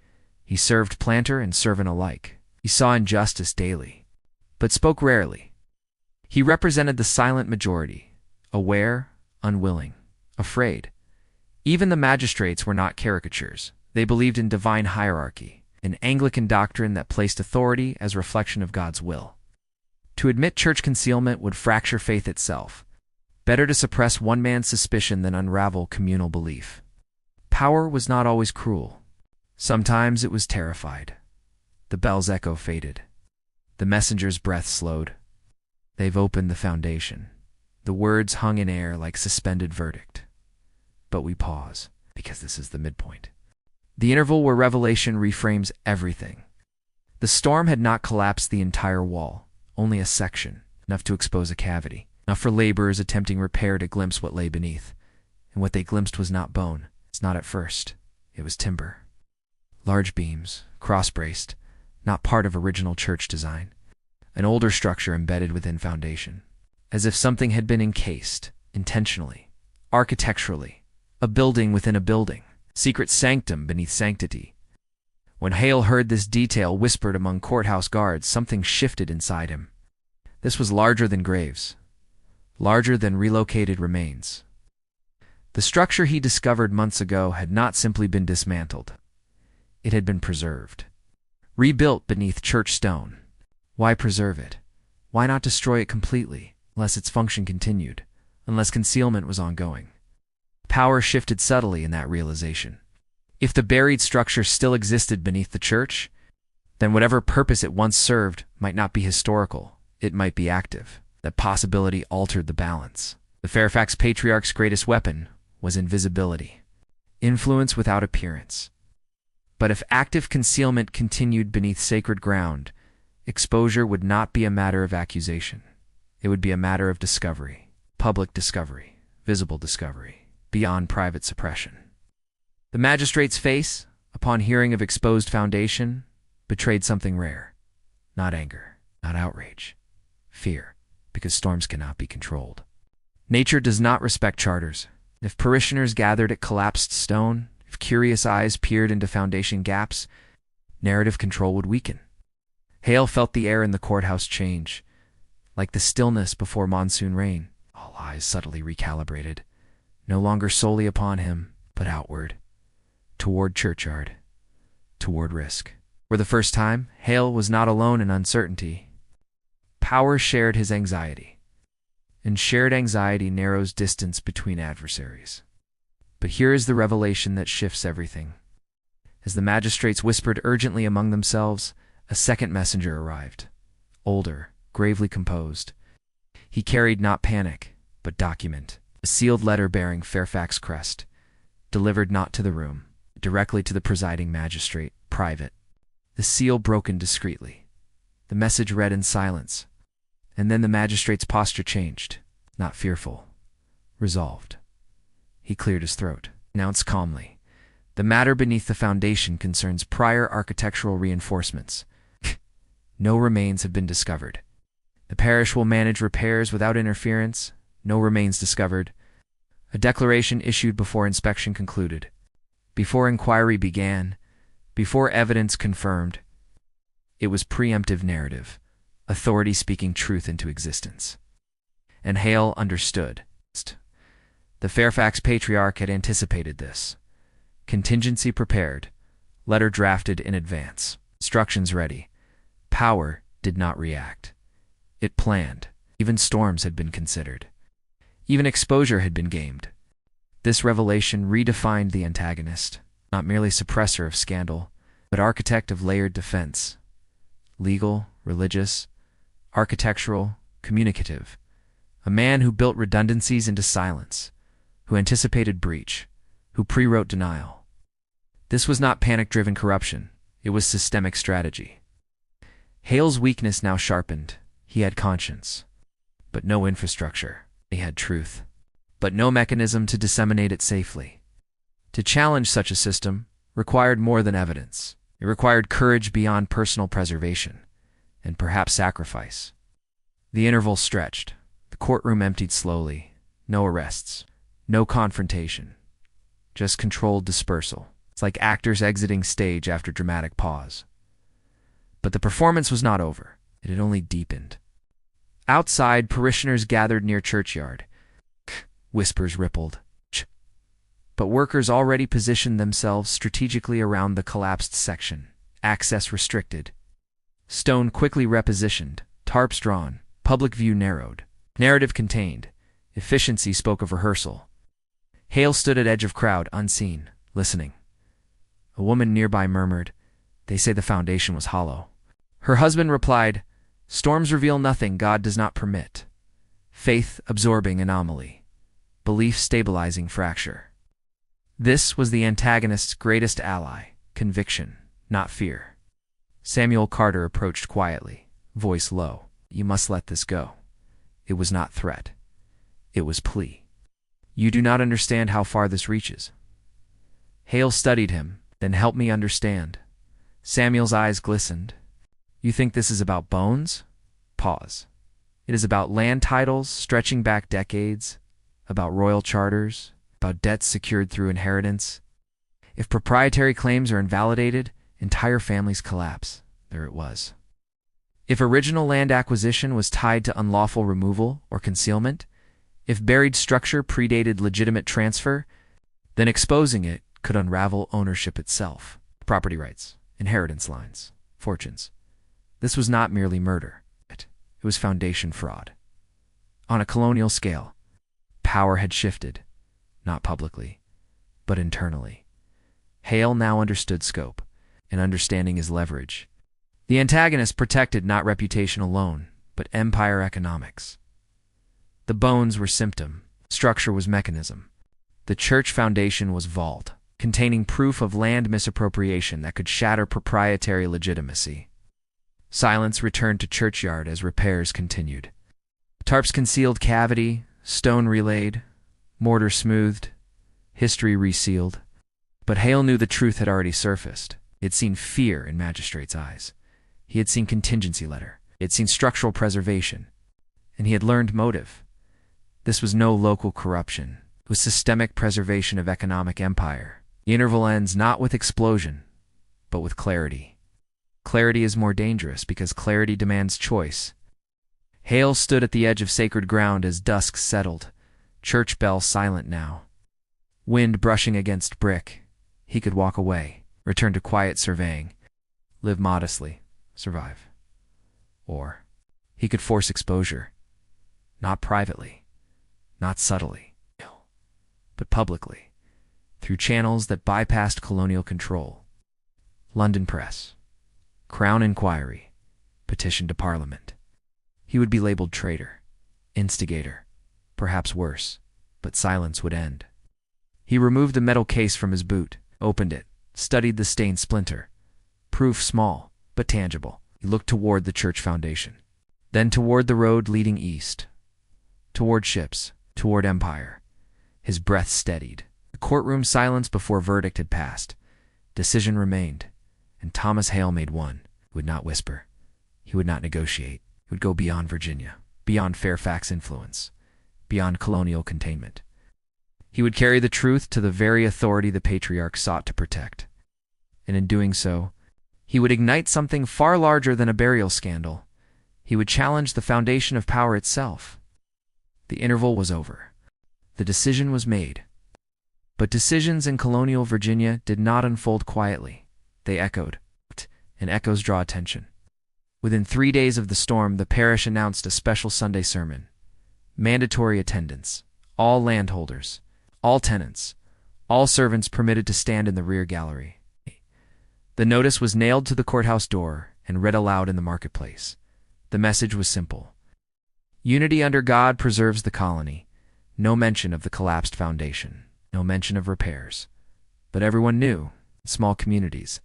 He served planter and servant alike. He saw injustice daily, but spoke rarely. He represented the silent majority, aware, unwilling, afraid. Even the magistrates were not caricatures. They believed in divine hierarchy, an Anglican doctrine that placed authority as reflection of God's will. To admit church concealment would fracture faith itself. Better to suppress one man's suspicion than unravel communal belief. Power was not always cruel. Sometimes it was terrified. The bell's echo faded. The messenger's breath slowed. They've opened the foundation. The words hung in air like suspended verdict. But we pause, because this is the midpoint. The interval where revelation reframes everything. The storm had not collapsed the entire wall, only a section, enough to expose a cavity, enough for laborers attempting repair to glimpse what lay beneath. And what they glimpsed was not bone. It's not at first. It was timber. Large beams, cross-braced, not part of original church design. An older structure embedded within foundation. As if something had been encased, intentionally, architecturally. A building within a building. Secret sanctum beneath sanctity. When Hale heard this detail whispered among courthouse guards, something shifted inside him. This was larger than graves. Larger than relocated remains. The structure he discovered months ago had not simply been dismantled. It had been preserved. Rebuilt beneath church stone. Why preserve it? Why not destroy it completely, unless its function continued, unless concealment was ongoing? Power shifted subtly in that realization. If the buried structure still existed beneath the church, then whatever purpose it once served might not be historical, it might be active. That possibility altered the balance. The Fairfax patriarch's greatest weapon was invisibility, influence without appearance. But if active concealment continued beneath sacred ground, exposure would not be a matter of accusation. It would be a matter of discovery, public discovery, visible discovery, beyond private suppression. The magistrate's face, upon hearing of exposed foundation, betrayed something rare. Not anger, not outrage, fear, because storms cannot be controlled. Nature does not respect charters. If parishioners gathered at collapsed stone, if curious eyes peered into foundation gaps, narrative control would weaken. Hale felt the air in the courthouse change, like the stillness before monsoon rain. All eyes subtly recalibrated, no longer solely upon him, but outward, toward churchyard, toward risk. For the first time, Hale was not alone in uncertainty. Power shared his anxiety, and shared anxiety narrows distance between adversaries. But here is the revelation that shifts everything. As the magistrates whispered urgently among themselves, a second messenger arrived, older, gravely composed. He carried not panic, but document, a sealed letter bearing Fairfax crest, delivered not to the room, directly to the presiding magistrate, private. The seal broken discreetly. The message read in silence, and then the magistrate's posture changed, not fearful, resolved. He cleared his throat, announced calmly, "The matter beneath the foundation concerns prior architectural reinforcements. No remains have been discovered. The parish will manage repairs without interference. No remains discovered." A declaration issued before inspection concluded, before inquiry began, before evidence confirmed. It was preemptive narrative, authority speaking truth into existence. And Hale understood. The Fairfax patriarch had anticipated this. Contingency prepared, letter drafted in advance, instructions ready. Power did not react. It planned. Even storms had been considered. Even exposure had been gamed. This revelation redefined the antagonist, not merely suppressor of scandal, but architect of layered defense. Legal, religious, architectural, communicative. A man who built redundancies into silence, who anticipated breach, who pre-wrote denial. This was not panic-driven corruption. It was systemic strategy. Hale's weakness now sharpened. He had conscience, but no infrastructure. He had truth, but no mechanism to disseminate it safely. To challenge such a system required more than evidence. It required courage beyond personal preservation, and perhaps sacrifice. The interval stretched. The courtroom emptied slowly. No arrests. No confrontation. Just controlled dispersal. It's like actors exiting stage after dramatic pause. But the performance was not over. It had only deepened. Outside, parishioners gathered near churchyard. Whispers rippled. But workers already positioned themselves strategically around the collapsed section. Access restricted. Stone quickly repositioned. Tarps drawn. Public view narrowed. Narrative contained. Efficiency spoke of rehearsal. Hale stood at edge of crowd, unseen, listening. A woman nearby murmured, "They say the foundation was hollow." Her husband replied, "Storms reveal nothing God does not permit. Faith absorbing anomaly. Belief stabilizing fracture." This was the antagonist's greatest ally, conviction, not fear. Samuel Carter approached quietly, voice low. "You must let this go." It was not threat. It was plea. "You do not understand how far this reaches." Hale studied him, then helped me understand. Samuel's eyes glistened. "You think this is about bones?" Pause. "It is about land titles stretching back decades, about royal charters, about debts secured through inheritance. If proprietary claims are invalidated, entire families collapse." There it was. If original land acquisition was tied to unlawful removal or concealment, if buried structure predated legitimate transfer, then exposing it could unravel ownership itself. Property rights, inheritance lines, fortunes. This was not merely murder. It was foundation fraud. On a colonial scale, power had shifted. not publicly, but internally. Hale now understood scope, and understanding is leverage. The antagonist protected not reputation alone, but empire economics. The bones were symptom, structure was mechanism. The church foundation was vault, containing proof of land misappropriation that could shatter proprietary legitimacy. Silence returned to churchyard as repairs continued. Tarps concealed cavity, stone relayed, mortar smoothed, history resealed. But Hale knew the truth had already surfaced. He had seen fear in magistrates' eyes. He had seen contingency letter. He had seen structural preservation. And he had learned motive. This was no local corruption. It was systemic preservation of economic empire. The interval ends not with explosion, but with clarity. Clarity is more dangerous because clarity demands choice. Hale stood at the edge of sacred ground as dusk settled, church bell silent now. Wind brushing against brick. He could walk away, return to quiet surveying, live modestly, survive. Or he could force exposure, not privately, not subtly, but publicly, through channels that bypassed colonial control. London Press, Crown Inquiry, petition to Parliament. He would be labeled traitor, instigator, perhaps worse, but silence would end. He removed the metal case from his boot, opened it, studied the stained splinter. Proof small, but tangible. He looked toward the church foundation, then toward the road leading east, toward ships, toward empire. His breath steadied. The courtroom silence before verdict had passed. Decision remained, and Thomas Hale made one. He would not whisper. He would not negotiate. He would go beyond Virginia, beyond Fairfax influence, beyond colonial containment. He would carry the truth to the very authority the patriarch sought to protect. And in doing so, he would ignite something far larger than a burial scandal. He would challenge the foundation of power itself. The interval was over. The decision was made. But decisions in colonial Virginia did not unfold quietly. They echoed, and echoes draw attention. Within 3 days of the storm, the parish announced a special Sunday sermon. Mandatory attendance. All landholders, all tenants, all servants permitted to stand in the rear gallery. The notice was nailed to the courthouse door and read aloud in the marketplace. The message was simple. Unity under God preserves the colony. No mention of the collapsed foundation. No mention of repairs. But everyone knew, in small communities,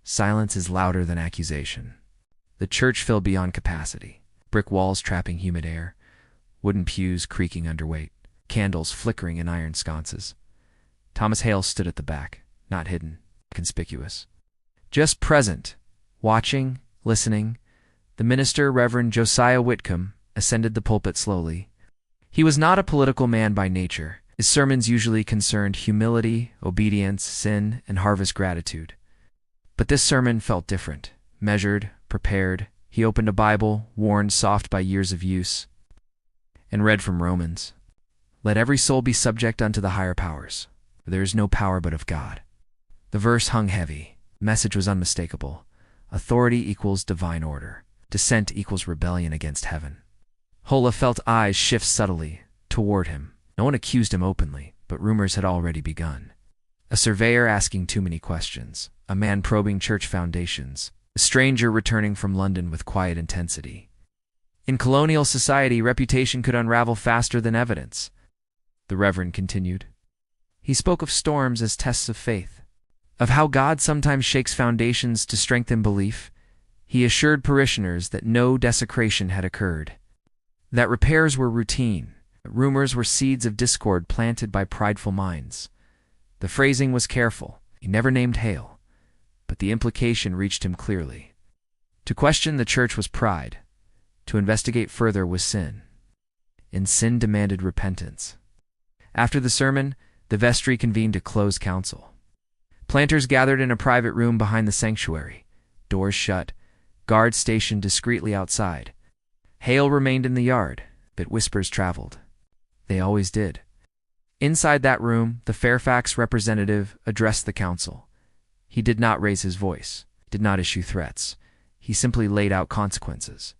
silence is louder than accusation. The church filled beyond capacity. Brick walls trapping humid air. Wooden pews creaking underweight. Candles flickering in iron sconces. Thomas Hale stood at the back, not hidden, conspicuous. Just present, watching, listening, the minister, Reverend Josiah Whitcomb, ascended the pulpit slowly. He was not a political man by nature. His sermons usually concerned humility, obedience, sin, and harvest gratitude. But this sermon felt different, measured, prepared. He opened a Bible, worn soft by years of use, and read from Romans. Let every soul be subject unto the higher powers, for there is no power but of God. The verse hung heavy. The message was unmistakable. Authority equals divine order. Dissent equals rebellion against heaven. Hola felt eyes shift subtly toward him. No one accused him openly, but rumors had already begun. A surveyor asking too many questions. A man probing church foundations. A stranger returning from London with quiet intensity. In colonial society, reputation could unravel faster than evidence. The Reverend continued. He spoke of storms as tests of faith, of how God sometimes shakes foundations to strengthen belief. He assured parishioners that no desecration had occurred, that repairs were routine, that rumors were seeds of discord planted by prideful minds. The phrasing was careful. He never named Hale, but the implication reached him clearly. To question the church was pride. To investigate further was sin. And sin demanded repentance. After the sermon, the vestry convened a closed council. Planters gathered in a private room behind the sanctuary, doors shut, guards stationed discreetly outside. Hale remained in the yard, but whispers traveled. They always did. Inside that room, the Fairfax representative addressed the council. He did not raise his voice, did not issue threats. He simply laid out consequences.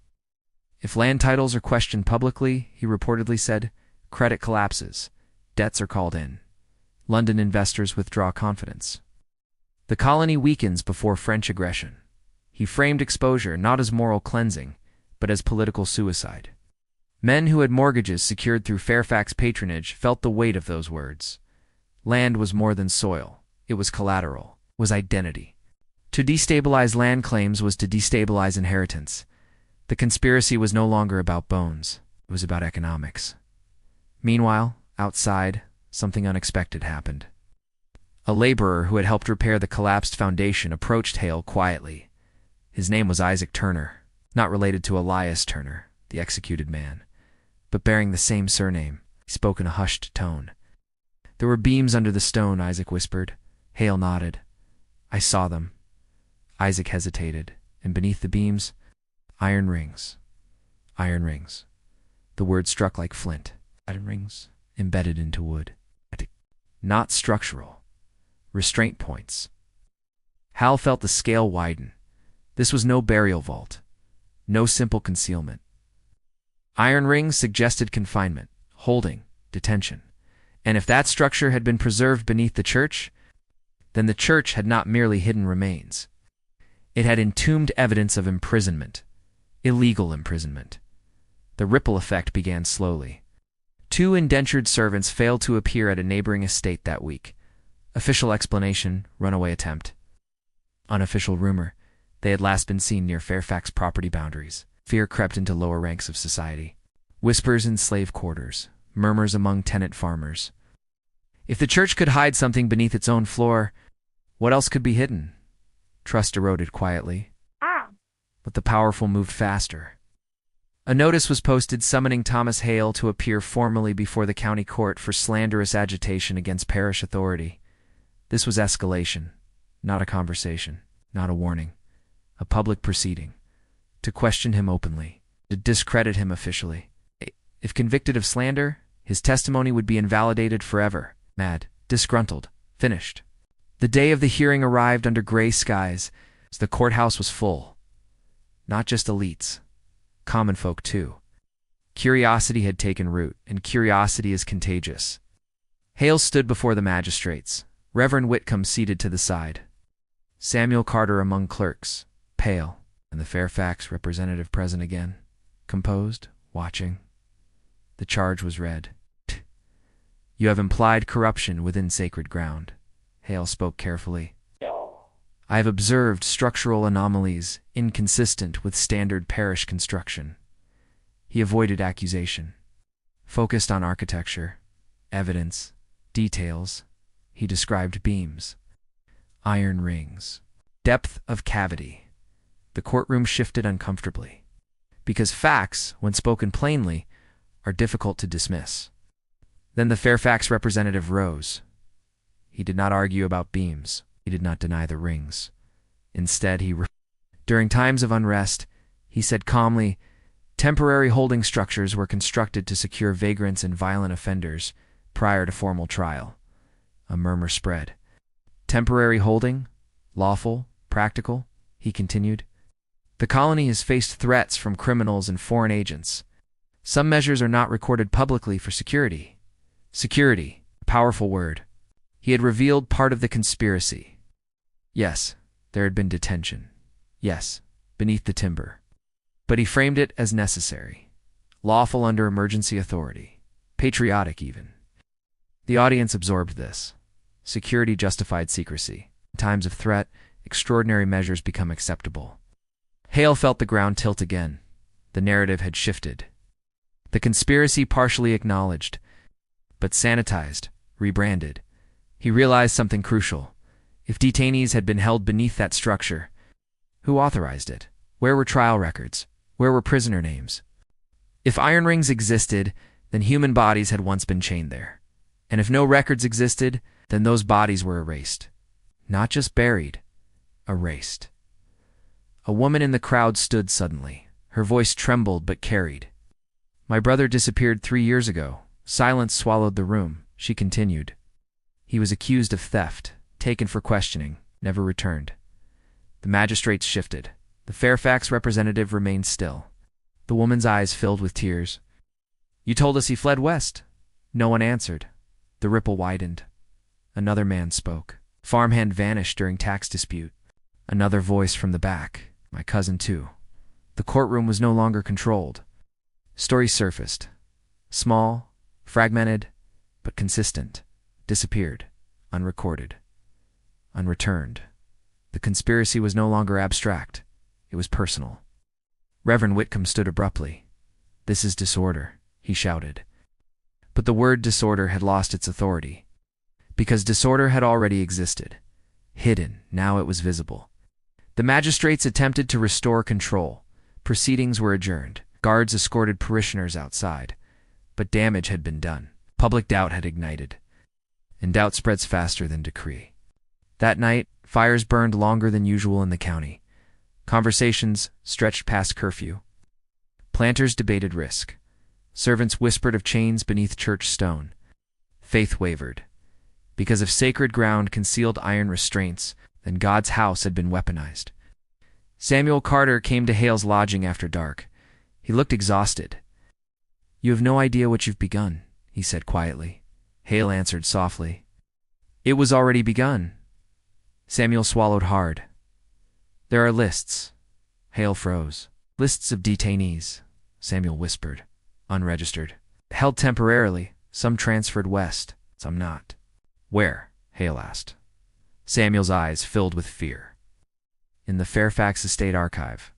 If land titles are questioned publicly, he reportedly said, credit collapses, debts are called in, London investors withdraw confidence. The colony weakens before French aggression. He framed exposure not as moral cleansing, but as political suicide. Men who had mortgages secured through Fairfax patronage felt the weight of those words. Land was more than soil. It was collateral, was identity. To destabilize land claims was to destabilize inheritance. The conspiracy was no longer about bones. It was about economics. Meanwhile, outside, something unexpected happened. A laborer who had helped repair the collapsed foundation approached Hale quietly. His name was Isaac Turner, not related to Elias Turner, the executed man, but bearing the same surname. He spoke in a hushed tone. "There were beams under the stone," Isaac whispered. Hale nodded. "I saw them." Isaac hesitated, and beneath the beams, iron rings. Iron rings. The word struck like flint. Iron rings embedded into wood. Not structural. Restraint points. Hal felt the scale widen. This was no burial vault. No simple concealment. Iron rings suggested confinement, holding, detention. And if that structure had been preserved beneath the church, then the church had not merely hidden remains. It had entombed evidence of imprisonment, illegal imprisonment. The ripple effect began slowly. 2 indentured servants failed to appear at a neighboring estate that week. Official explanation, runaway attempt. Unofficial rumor, they had last been seen near Fairfax property boundaries. Fear crept into lower ranks of society. Whispers in slave quarters, murmurs among tenant farmers. If the church could hide something beneath its own floor, what else could be hidden? Trust eroded quietly. But the powerful moved faster. A notice was posted summoning Thomas Hale to appear formally before the county court for slanderous agitation against parish authority. This was escalation, not a conversation, not a warning, a public proceeding, to question him openly, to discredit him officially. If convicted of slander, his testimony would be invalidated forever. Mad, disgruntled, finished. The day of the hearing arrived under gray skies. The courthouse was full. Not just elites. Common folk, too. Curiosity had taken root, and curiosity is contagious. Hale stood before the magistrates, Reverend Whitcomb seated to the side. Samuel Carter among clerks, pale, and the Fairfax representative present again, composed, watching. The charge was read. "You have implied corruption within sacred ground," Hale spoke carefully. "I have observed structural anomalies inconsistent with standard parish construction." He avoided accusation. Focused on architecture, evidence, details, he described beams, iron rings, depth of cavity. The courtroom shifted uncomfortably. Because facts, when spoken plainly, are difficult to dismiss. Then the Fairfax representative rose. He did not argue about beams. He did not deny the rings. Instead, during times of unrest, he said calmly, temporary holding structures were constructed to secure vagrants and violent offenders prior to formal trial. A murmur spread. Temporary holding? Lawful? Practical? He continued. The colony has faced threats from criminals and foreign agents. Some measures are not recorded publicly for security. Security, a powerful word. He had revealed part of the conspiracy. Yes, there had been detention. Yes, beneath the timber. But he framed it as necessary. Lawful under emergency authority. Patriotic even. The audience absorbed this. Security justified secrecy. In times of threat, extraordinary measures become acceptable. Hale felt the ground tilt again. The narrative had shifted. The conspiracy partially acknowledged, but sanitized, rebranded. He realized something crucial. If detainees had been held beneath that structure, who authorized it? Where were trial records? Where were prisoner names? If iron rings existed, then human bodies had once been chained there. And if no records existed, then those bodies were erased. Not just buried, erased. A woman in the crowd stood suddenly. Her voice trembled but carried. "My brother disappeared 3 years ago." Silence swallowed the room. She continued. "He was accused of theft, taken for questioning, never returned." The magistrates shifted. The Fairfax representative remained still. The woman's eyes filled with tears. "You told us he fled west." No one answered. The ripple widened. Another man spoke. Farmhand vanished during tax dispute. Another voice from the back. My cousin too. The courtroom was no longer controlled. Stories surfaced. Small, fragmented, but consistent. Disappeared. Unrecorded. Unreturned. The conspiracy was no longer abstract. It was personal. Reverend Whitcomb stood abruptly. "This is disorder," he shouted. But the word disorder had lost its authority. Because disorder had already existed. Hidden, now it was visible. The magistrates attempted to restore control. Proceedings were adjourned. Guards escorted parishioners outside. But damage had been done. Public doubt had ignited. And doubt spreads faster than decree. That night, fires burned longer than usual in the county. Conversations stretched past curfew. Planters debated risk. Servants whispered of chains beneath church stone. Faith wavered. Because if sacred ground concealed iron restraints, then God's house had been weaponized. Samuel Carter came to Hale's lodging after dark. He looked exhausted. "You have no idea what you've begun," he said quietly. Hale answered softly. "It was already begun." Samuel swallowed hard. "There are lists." Hale froze. "Lists of detainees," Samuel whispered. "Unregistered. Held temporarily. Some transferred west, some not." "Where?" Hale asked. Samuel's eyes filled with fear. "In the Fairfax Estate Archive.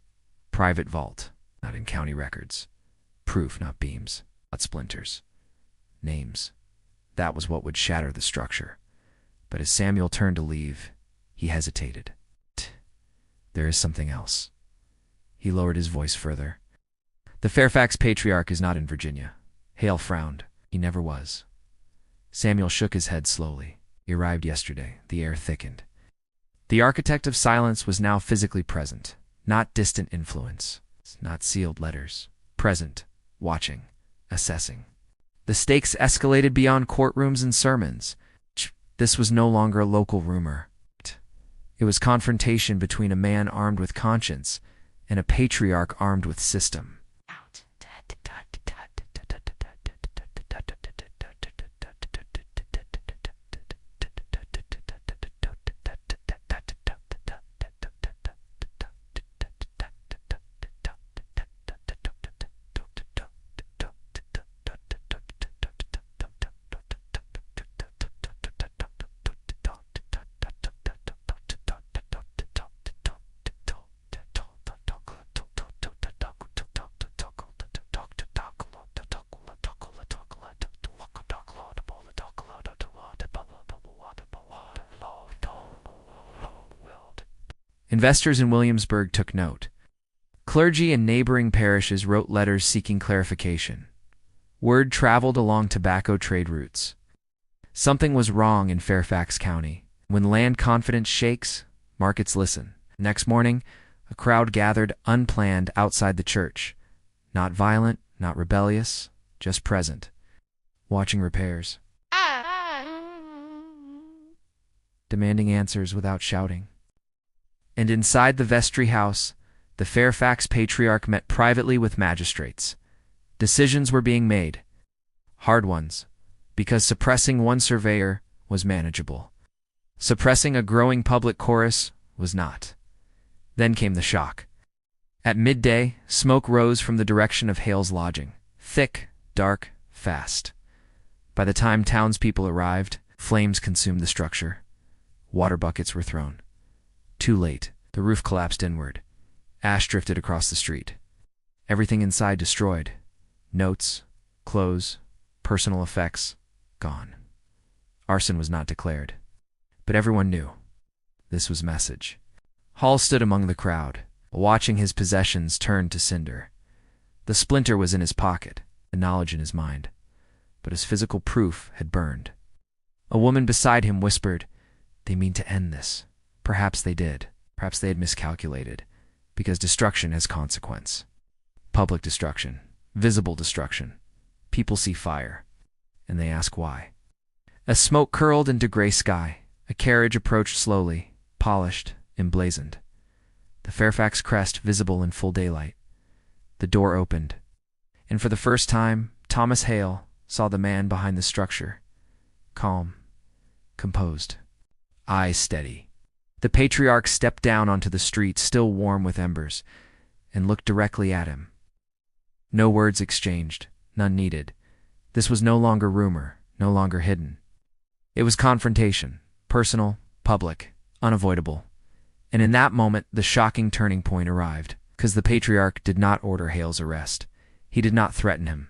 Private vault, not in county records. Proof, not beams, not splinters. Names. That was what would shatter the structure." But as Samuel turned to leave, he hesitated. "There is something else." He lowered his voice further. "The Fairfax Patriarch is not in Virginia." Hale frowned. "He never was." Samuel shook his head slowly. "He arrived yesterday." The air thickened. The architect of silence was now physically present. Not distant influence. Not sealed letters. Present. Watching. Assessing. The stakes escalated beyond courtrooms and sermons. This was no longer a local rumor. It was confrontation between a man armed with conscience and a patriarch armed with system. Investors in Williamsburg took note. Clergy in neighboring parishes wrote letters seeking clarification. Word traveled along tobacco trade routes. Something was wrong in Fairfax County. When land confidence shakes, markets listen. Next morning, a crowd gathered unplanned outside the church. Not violent, not rebellious, just present. Watching repairs. Demanding answers without shouting. And inside the vestry house, the Fairfax Patriarch met privately with magistrates. Decisions were being made. Hard ones, because suppressing one surveyor was manageable. Suppressing a growing public chorus was not. Then came the shock. At midday, smoke rose from the direction of Hale's lodging. Thick, dark, fast. By the time townspeople arrived, flames consumed the structure. Water buckets were thrown. Too late, the roof collapsed inward. Ash drifted across the street. Everything inside destroyed. Notes, clothes, personal effects, gone. Arson was not declared. But everyone knew. This was message. Hall stood among the crowd, watching his possessions turn to cinder. The splinter was in his pocket, the knowledge in his mind. But his physical proof had burned. A woman beside him whispered, "They mean to end this." Perhaps they did. Perhaps they had miscalculated. Because destruction has consequence. Public destruction. Visible destruction. People see fire. And they ask why. As smoke curled into gray sky, a carriage approached slowly, polished, emblazoned. The Fairfax crest visible in full daylight. The door opened. And for the first time, Thomas Hale saw the man behind the structure. Calm. composed, eyes steady. The patriarch stepped down onto the street, still warm with embers, and looked directly at him. No words exchanged, none needed. This was no longer rumor, no longer hidden. It was confrontation, personal, public, unavoidable. And in that moment, the shocking turning point arrived, because the patriarch did not order Hale's arrest. He did not threaten him.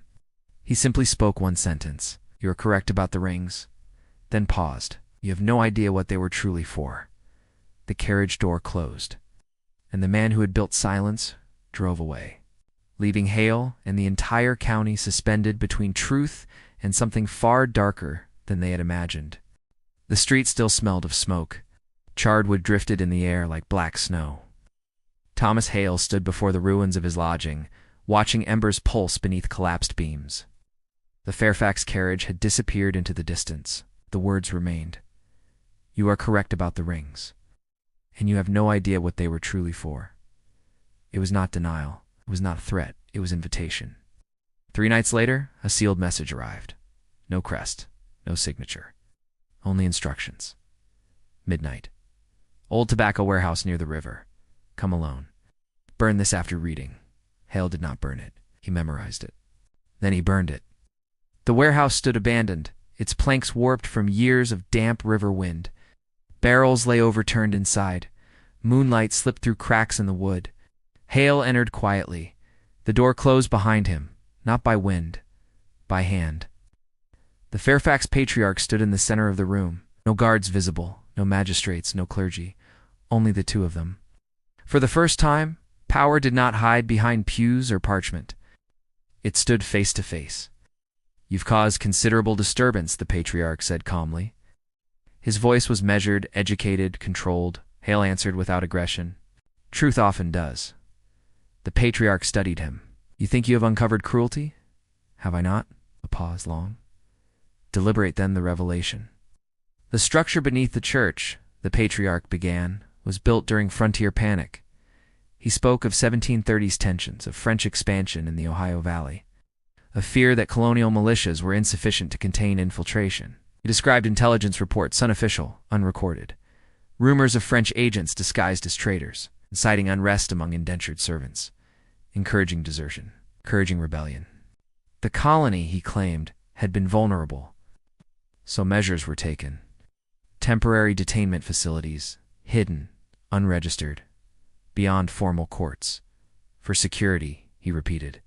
He simply spoke one sentence. "You are correct about the rings." Then paused. "You have no idea what they were truly for." The carriage door closed, and the man who had built silence drove away, leaving Hale and the entire county suspended between truth and something far darker than they had imagined. The street still smelled of smoke. Charred wood drifted in the air like black snow. Thomas Hale stood before the ruins of his lodging, watching embers pulse beneath collapsed beams. The Fairfax carriage had disappeared into the distance. The words remained. "You are correct about the rings, and you have no idea what they were truly for." It was not denial. It was not threat. It was invitation. 3 nights later, a sealed message arrived. No crest, no signature. Only instructions. Midnight. Old tobacco warehouse near the river. Come alone. Burn this after reading. Hale did not burn it. He memorized it. Then he burned it. The warehouse stood abandoned, its planks warped from years of damp river wind. Barrels lay overturned inside. Moonlight slipped through cracks in the wood. Hale entered quietly. The door closed behind him, not by wind, by hand. The Fairfax patriarch stood in the center of the room. No guards visible, no magistrates, no clergy. Only the two of them. For the first time, power did not hide behind pews or parchment. It stood face to face. "You've caused considerable disturbance," the patriarch said calmly. His voice was measured, educated, controlled. Hale answered without aggression. "Truth often does." The patriarch studied him. "You think you have uncovered cruelty? Have I not?" A pause long. "Deliberate then the revelation." "The structure beneath the church," the patriarch began, "was built during frontier panic." He spoke of 1730s tensions, of French expansion in the Ohio Valley, of fear that colonial militias were insufficient to contain infiltration. He described intelligence reports, unofficial, unrecorded, rumors of French agents disguised as traitors, inciting unrest among indentured servants, encouraging desertion, encouraging rebellion. The colony, he claimed, had been vulnerable, so measures were taken. Temporary detainment facilities, hidden, unregistered, beyond formal courts. "For security," he repeated.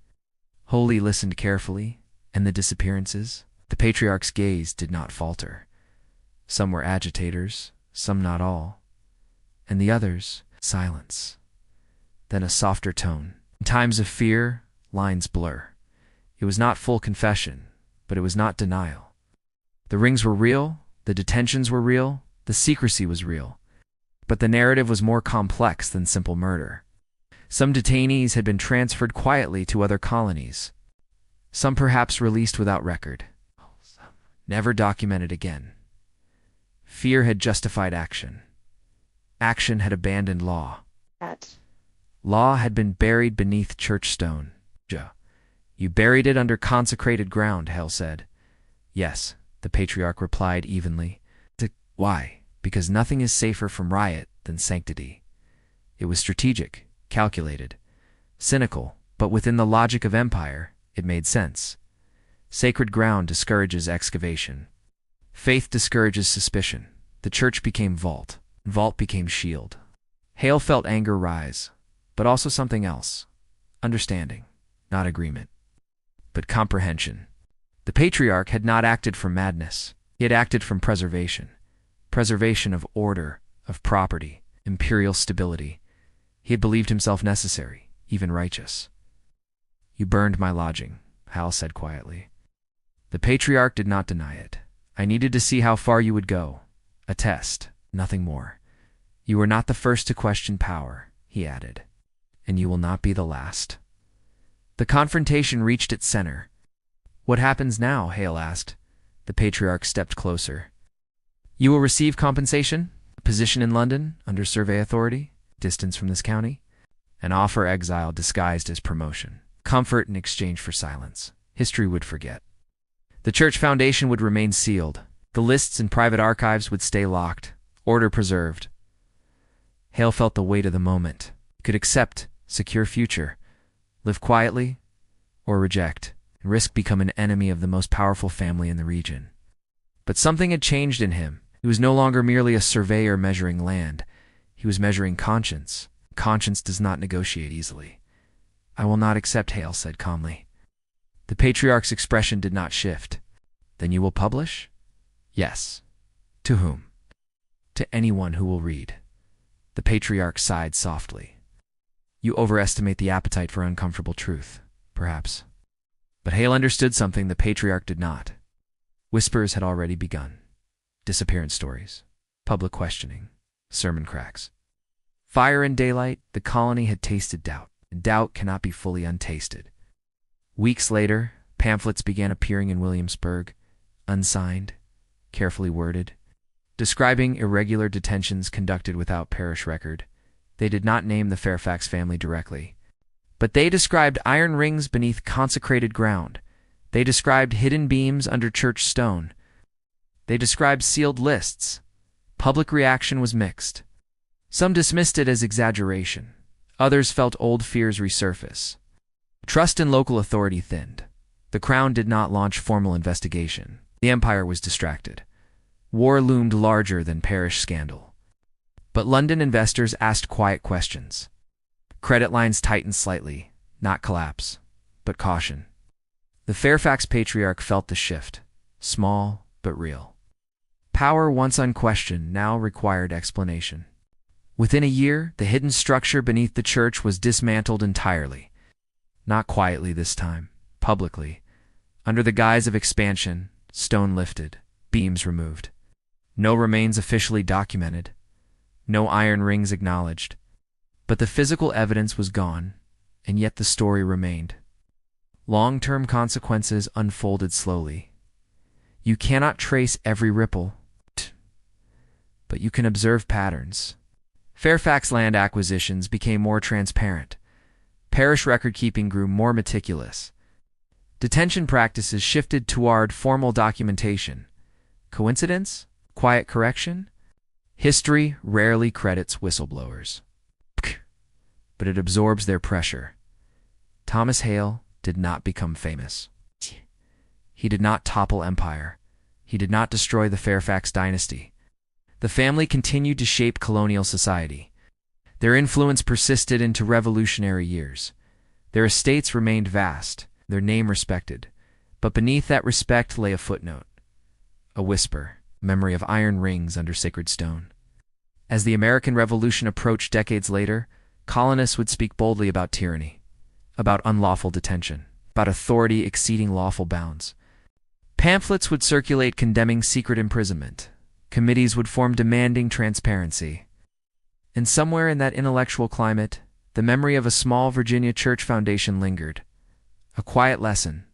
Holy listened carefully, and the disappearances? The patriarch's gaze did not falter. Some were agitators, some not all, and the others, silence. Then a softer tone. "In times of fear, lines blur." It was not full confession, but it was not denial. The rings were real, the detentions were real, the secrecy was real. But the narrative was more complex than simple murder. Some detainees had been transferred quietly to other colonies. Some perhaps released without record. Never documented again. Fear had justified action. Action had abandoned law. Law had been buried beneath church stone. "You buried it under consecrated ground," Hale said. "Yes," the patriarch replied evenly. "Why? Because nothing is safer from riot than sanctity." It was strategic, calculated, cynical, but within the logic of empire, it made sense. Sacred ground discourages excavation. Faith discourages suspicion. The church became vault. Vault became shield. Hale felt anger rise, but also something else. Understanding, not agreement, but comprehension. The patriarch had not acted from madness. He had acted from preservation. Preservation of order, of property, imperial stability. He had believed himself necessary, even righteous. "You burned my lodging," Hal said quietly. The patriarch did not deny it. "I needed to see how far you would go. A test, nothing more. You were not the first to question power," he added, "and you will not be the last." The confrontation reached its center. "What happens now?" Hale asked. The patriarch stepped closer. "You will receive compensation, a position in London, under survey authority, distance from this county, an offer exile disguised as promotion, comfort in exchange for silence. History would forget. The church foundation would remain sealed. The lists and private archives would stay locked, order preserved. Hale felt the weight of the moment. He could accept, secure future, live quietly, or reject, and risk becoming an enemy of the most powerful family in the region. But something had changed in him. He was no longer merely a surveyor measuring land. He was measuring conscience. Conscience does not negotiate easily. "I will not accept," Hale said calmly. The patriarch's expression did not shift. "Then you will publish?" "Yes." "To whom?" "To anyone who will read." The patriarch sighed softly. "You overestimate the appetite for uncomfortable truth, perhaps." But Hale understood something the patriarch did not. Whispers had already begun. Disappearance stories, public questioning, sermon cracks. Fire and daylight, the colony had tasted doubt, and doubt cannot be fully untasted. Weeks later, pamphlets began appearing in Williamsburg, unsigned, carefully worded, describing irregular detentions conducted without parish record. They did not name the Fairfax family directly, but they described iron rings beneath consecrated ground. They described hidden beams under church stone. They described sealed lists. Public reaction was mixed. Some dismissed it as exaggeration. Others felt old fears resurface. Trust in local authority thinned. The Crown did not launch formal investigation. The Empire was distracted. War loomed larger than parish scandal. But London investors asked quiet questions. Credit lines tightened slightly, not collapse, but caution. The Fairfax patriarch felt the shift, small but real. Power once unquestioned now required explanation. Within a year, the hidden structure beneath the church was dismantled entirely. Not quietly this time, publicly. Under the guise of expansion, stone lifted, beams removed. No remains officially documented. No iron rings acknowledged. But the physical evidence was gone, and yet the story remained. Long-term consequences unfolded slowly. You cannot trace every ripple, but you can observe patterns. Fairfax land acquisitions became more transparent. Parish record-keeping grew more meticulous. Detention practices shifted toward formal documentation. Coincidence? Quiet correction? History rarely credits whistleblowers, but it absorbs their pressure. Thomas Hale did not become famous. He did not topple empire. He did not destroy the Fairfax dynasty. The family continued to shape colonial society. Their influence persisted into revolutionary years. Their estates remained vast, their name respected. But beneath that respect lay a footnote, a whisper, memory of iron rings under sacred stone. As the American Revolution approached decades later, colonists would speak boldly about tyranny, about unlawful detention, about authority exceeding lawful bounds. Pamphlets would circulate condemning secret imprisonment. Committees would form demanding transparency. And somewhere in that intellectual climate, the memory of a small Virginia church foundation lingered. A quiet lesson.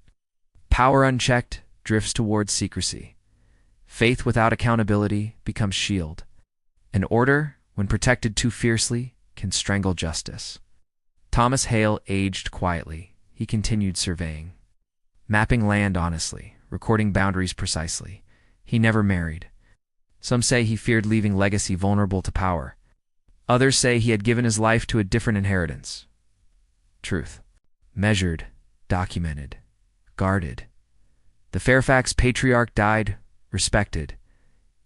Power unchecked drifts towards secrecy. Faith without accountability becomes shield. And order, when protected too fiercely, can strangle justice. Thomas Hale aged quietly. He continued surveying, mapping land honestly, recording boundaries precisely. He never married. Some say he feared leaving legacy vulnerable to power. Others say he had given his life to a different inheritance. Truth. Measured, documented, guarded. The Fairfax patriarch died, respected,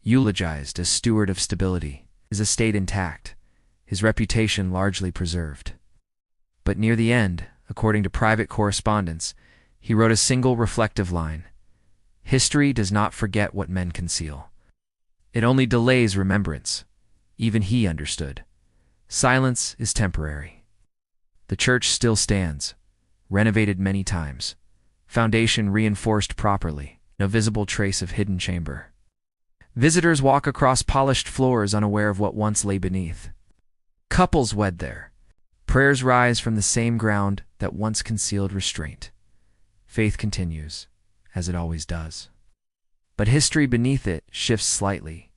eulogized as steward of stability, his estate intact, his reputation largely preserved. But near the end, according to private correspondence, he wrote a single reflective line. History does not forget what men conceal. It only delays remembrance. Even he understood. Silence is temporary. The church still stands, renovated many times, foundation reinforced properly, no visible trace of hidden chamber. Visitors walk across polished floors unaware of what once lay beneath. Couples wed there. Prayers rise from the same ground that once concealed restraint. Faith continues, as it always does. But history beneath it shifts slightly.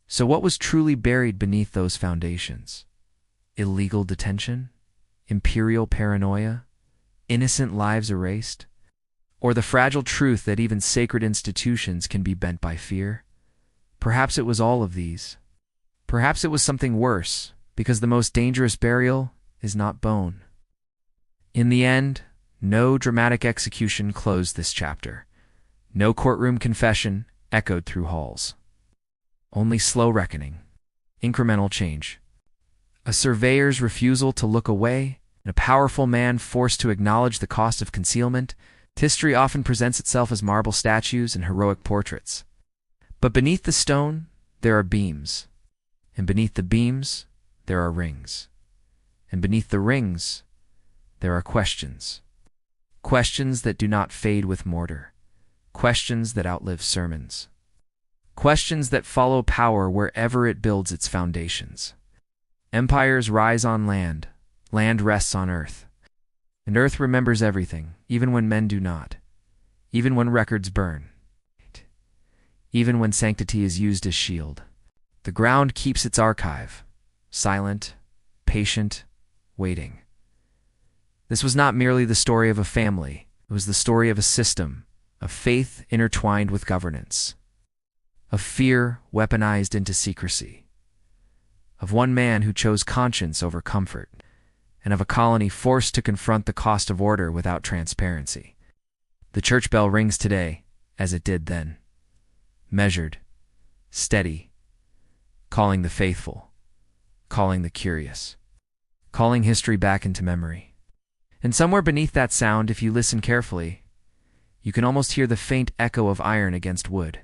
So what was truly buried beneath those foundations? Illegal detention? Imperial paranoia? Innocent lives erased? Or the fragile truth that even sacred institutions can be bent by fear? Perhaps it was all of these. Perhaps it was something worse, because the most dangerous burial is not bone. In the end, no dramatic execution closed this chapter. No courtroom confession echoed through halls. Only slow reckoning, incremental change. A surveyor's refusal to look away, and a powerful man forced to acknowledge the cost of concealment. History often presents itself as marble statues and heroic portraits. But beneath the stone, there are beams. And beneath the beams, there are rings. And beneath the rings, there are questions. Questions that do not fade with mortar. Questions that outlive sermons. Questions that follow power wherever it builds its foundations. Empires rise on land, land rests on earth. And earth remembers everything, even when men do not. Even when records burn. Even when sanctity is used as shield. The ground keeps its archive, silent, patient, waiting. This was not merely the story of a family, it was the story of a system, of faith intertwined with governance, of fear weaponized into secrecy, of one man who chose conscience over comfort, and of a colony forced to confront the cost of order without transparency. The church bell rings today, as it did then, measured, steady, calling the faithful, calling the curious, calling history back into memory. And somewhere beneath that sound, if you listen carefully, you can almost hear the faint echo of iron against wood.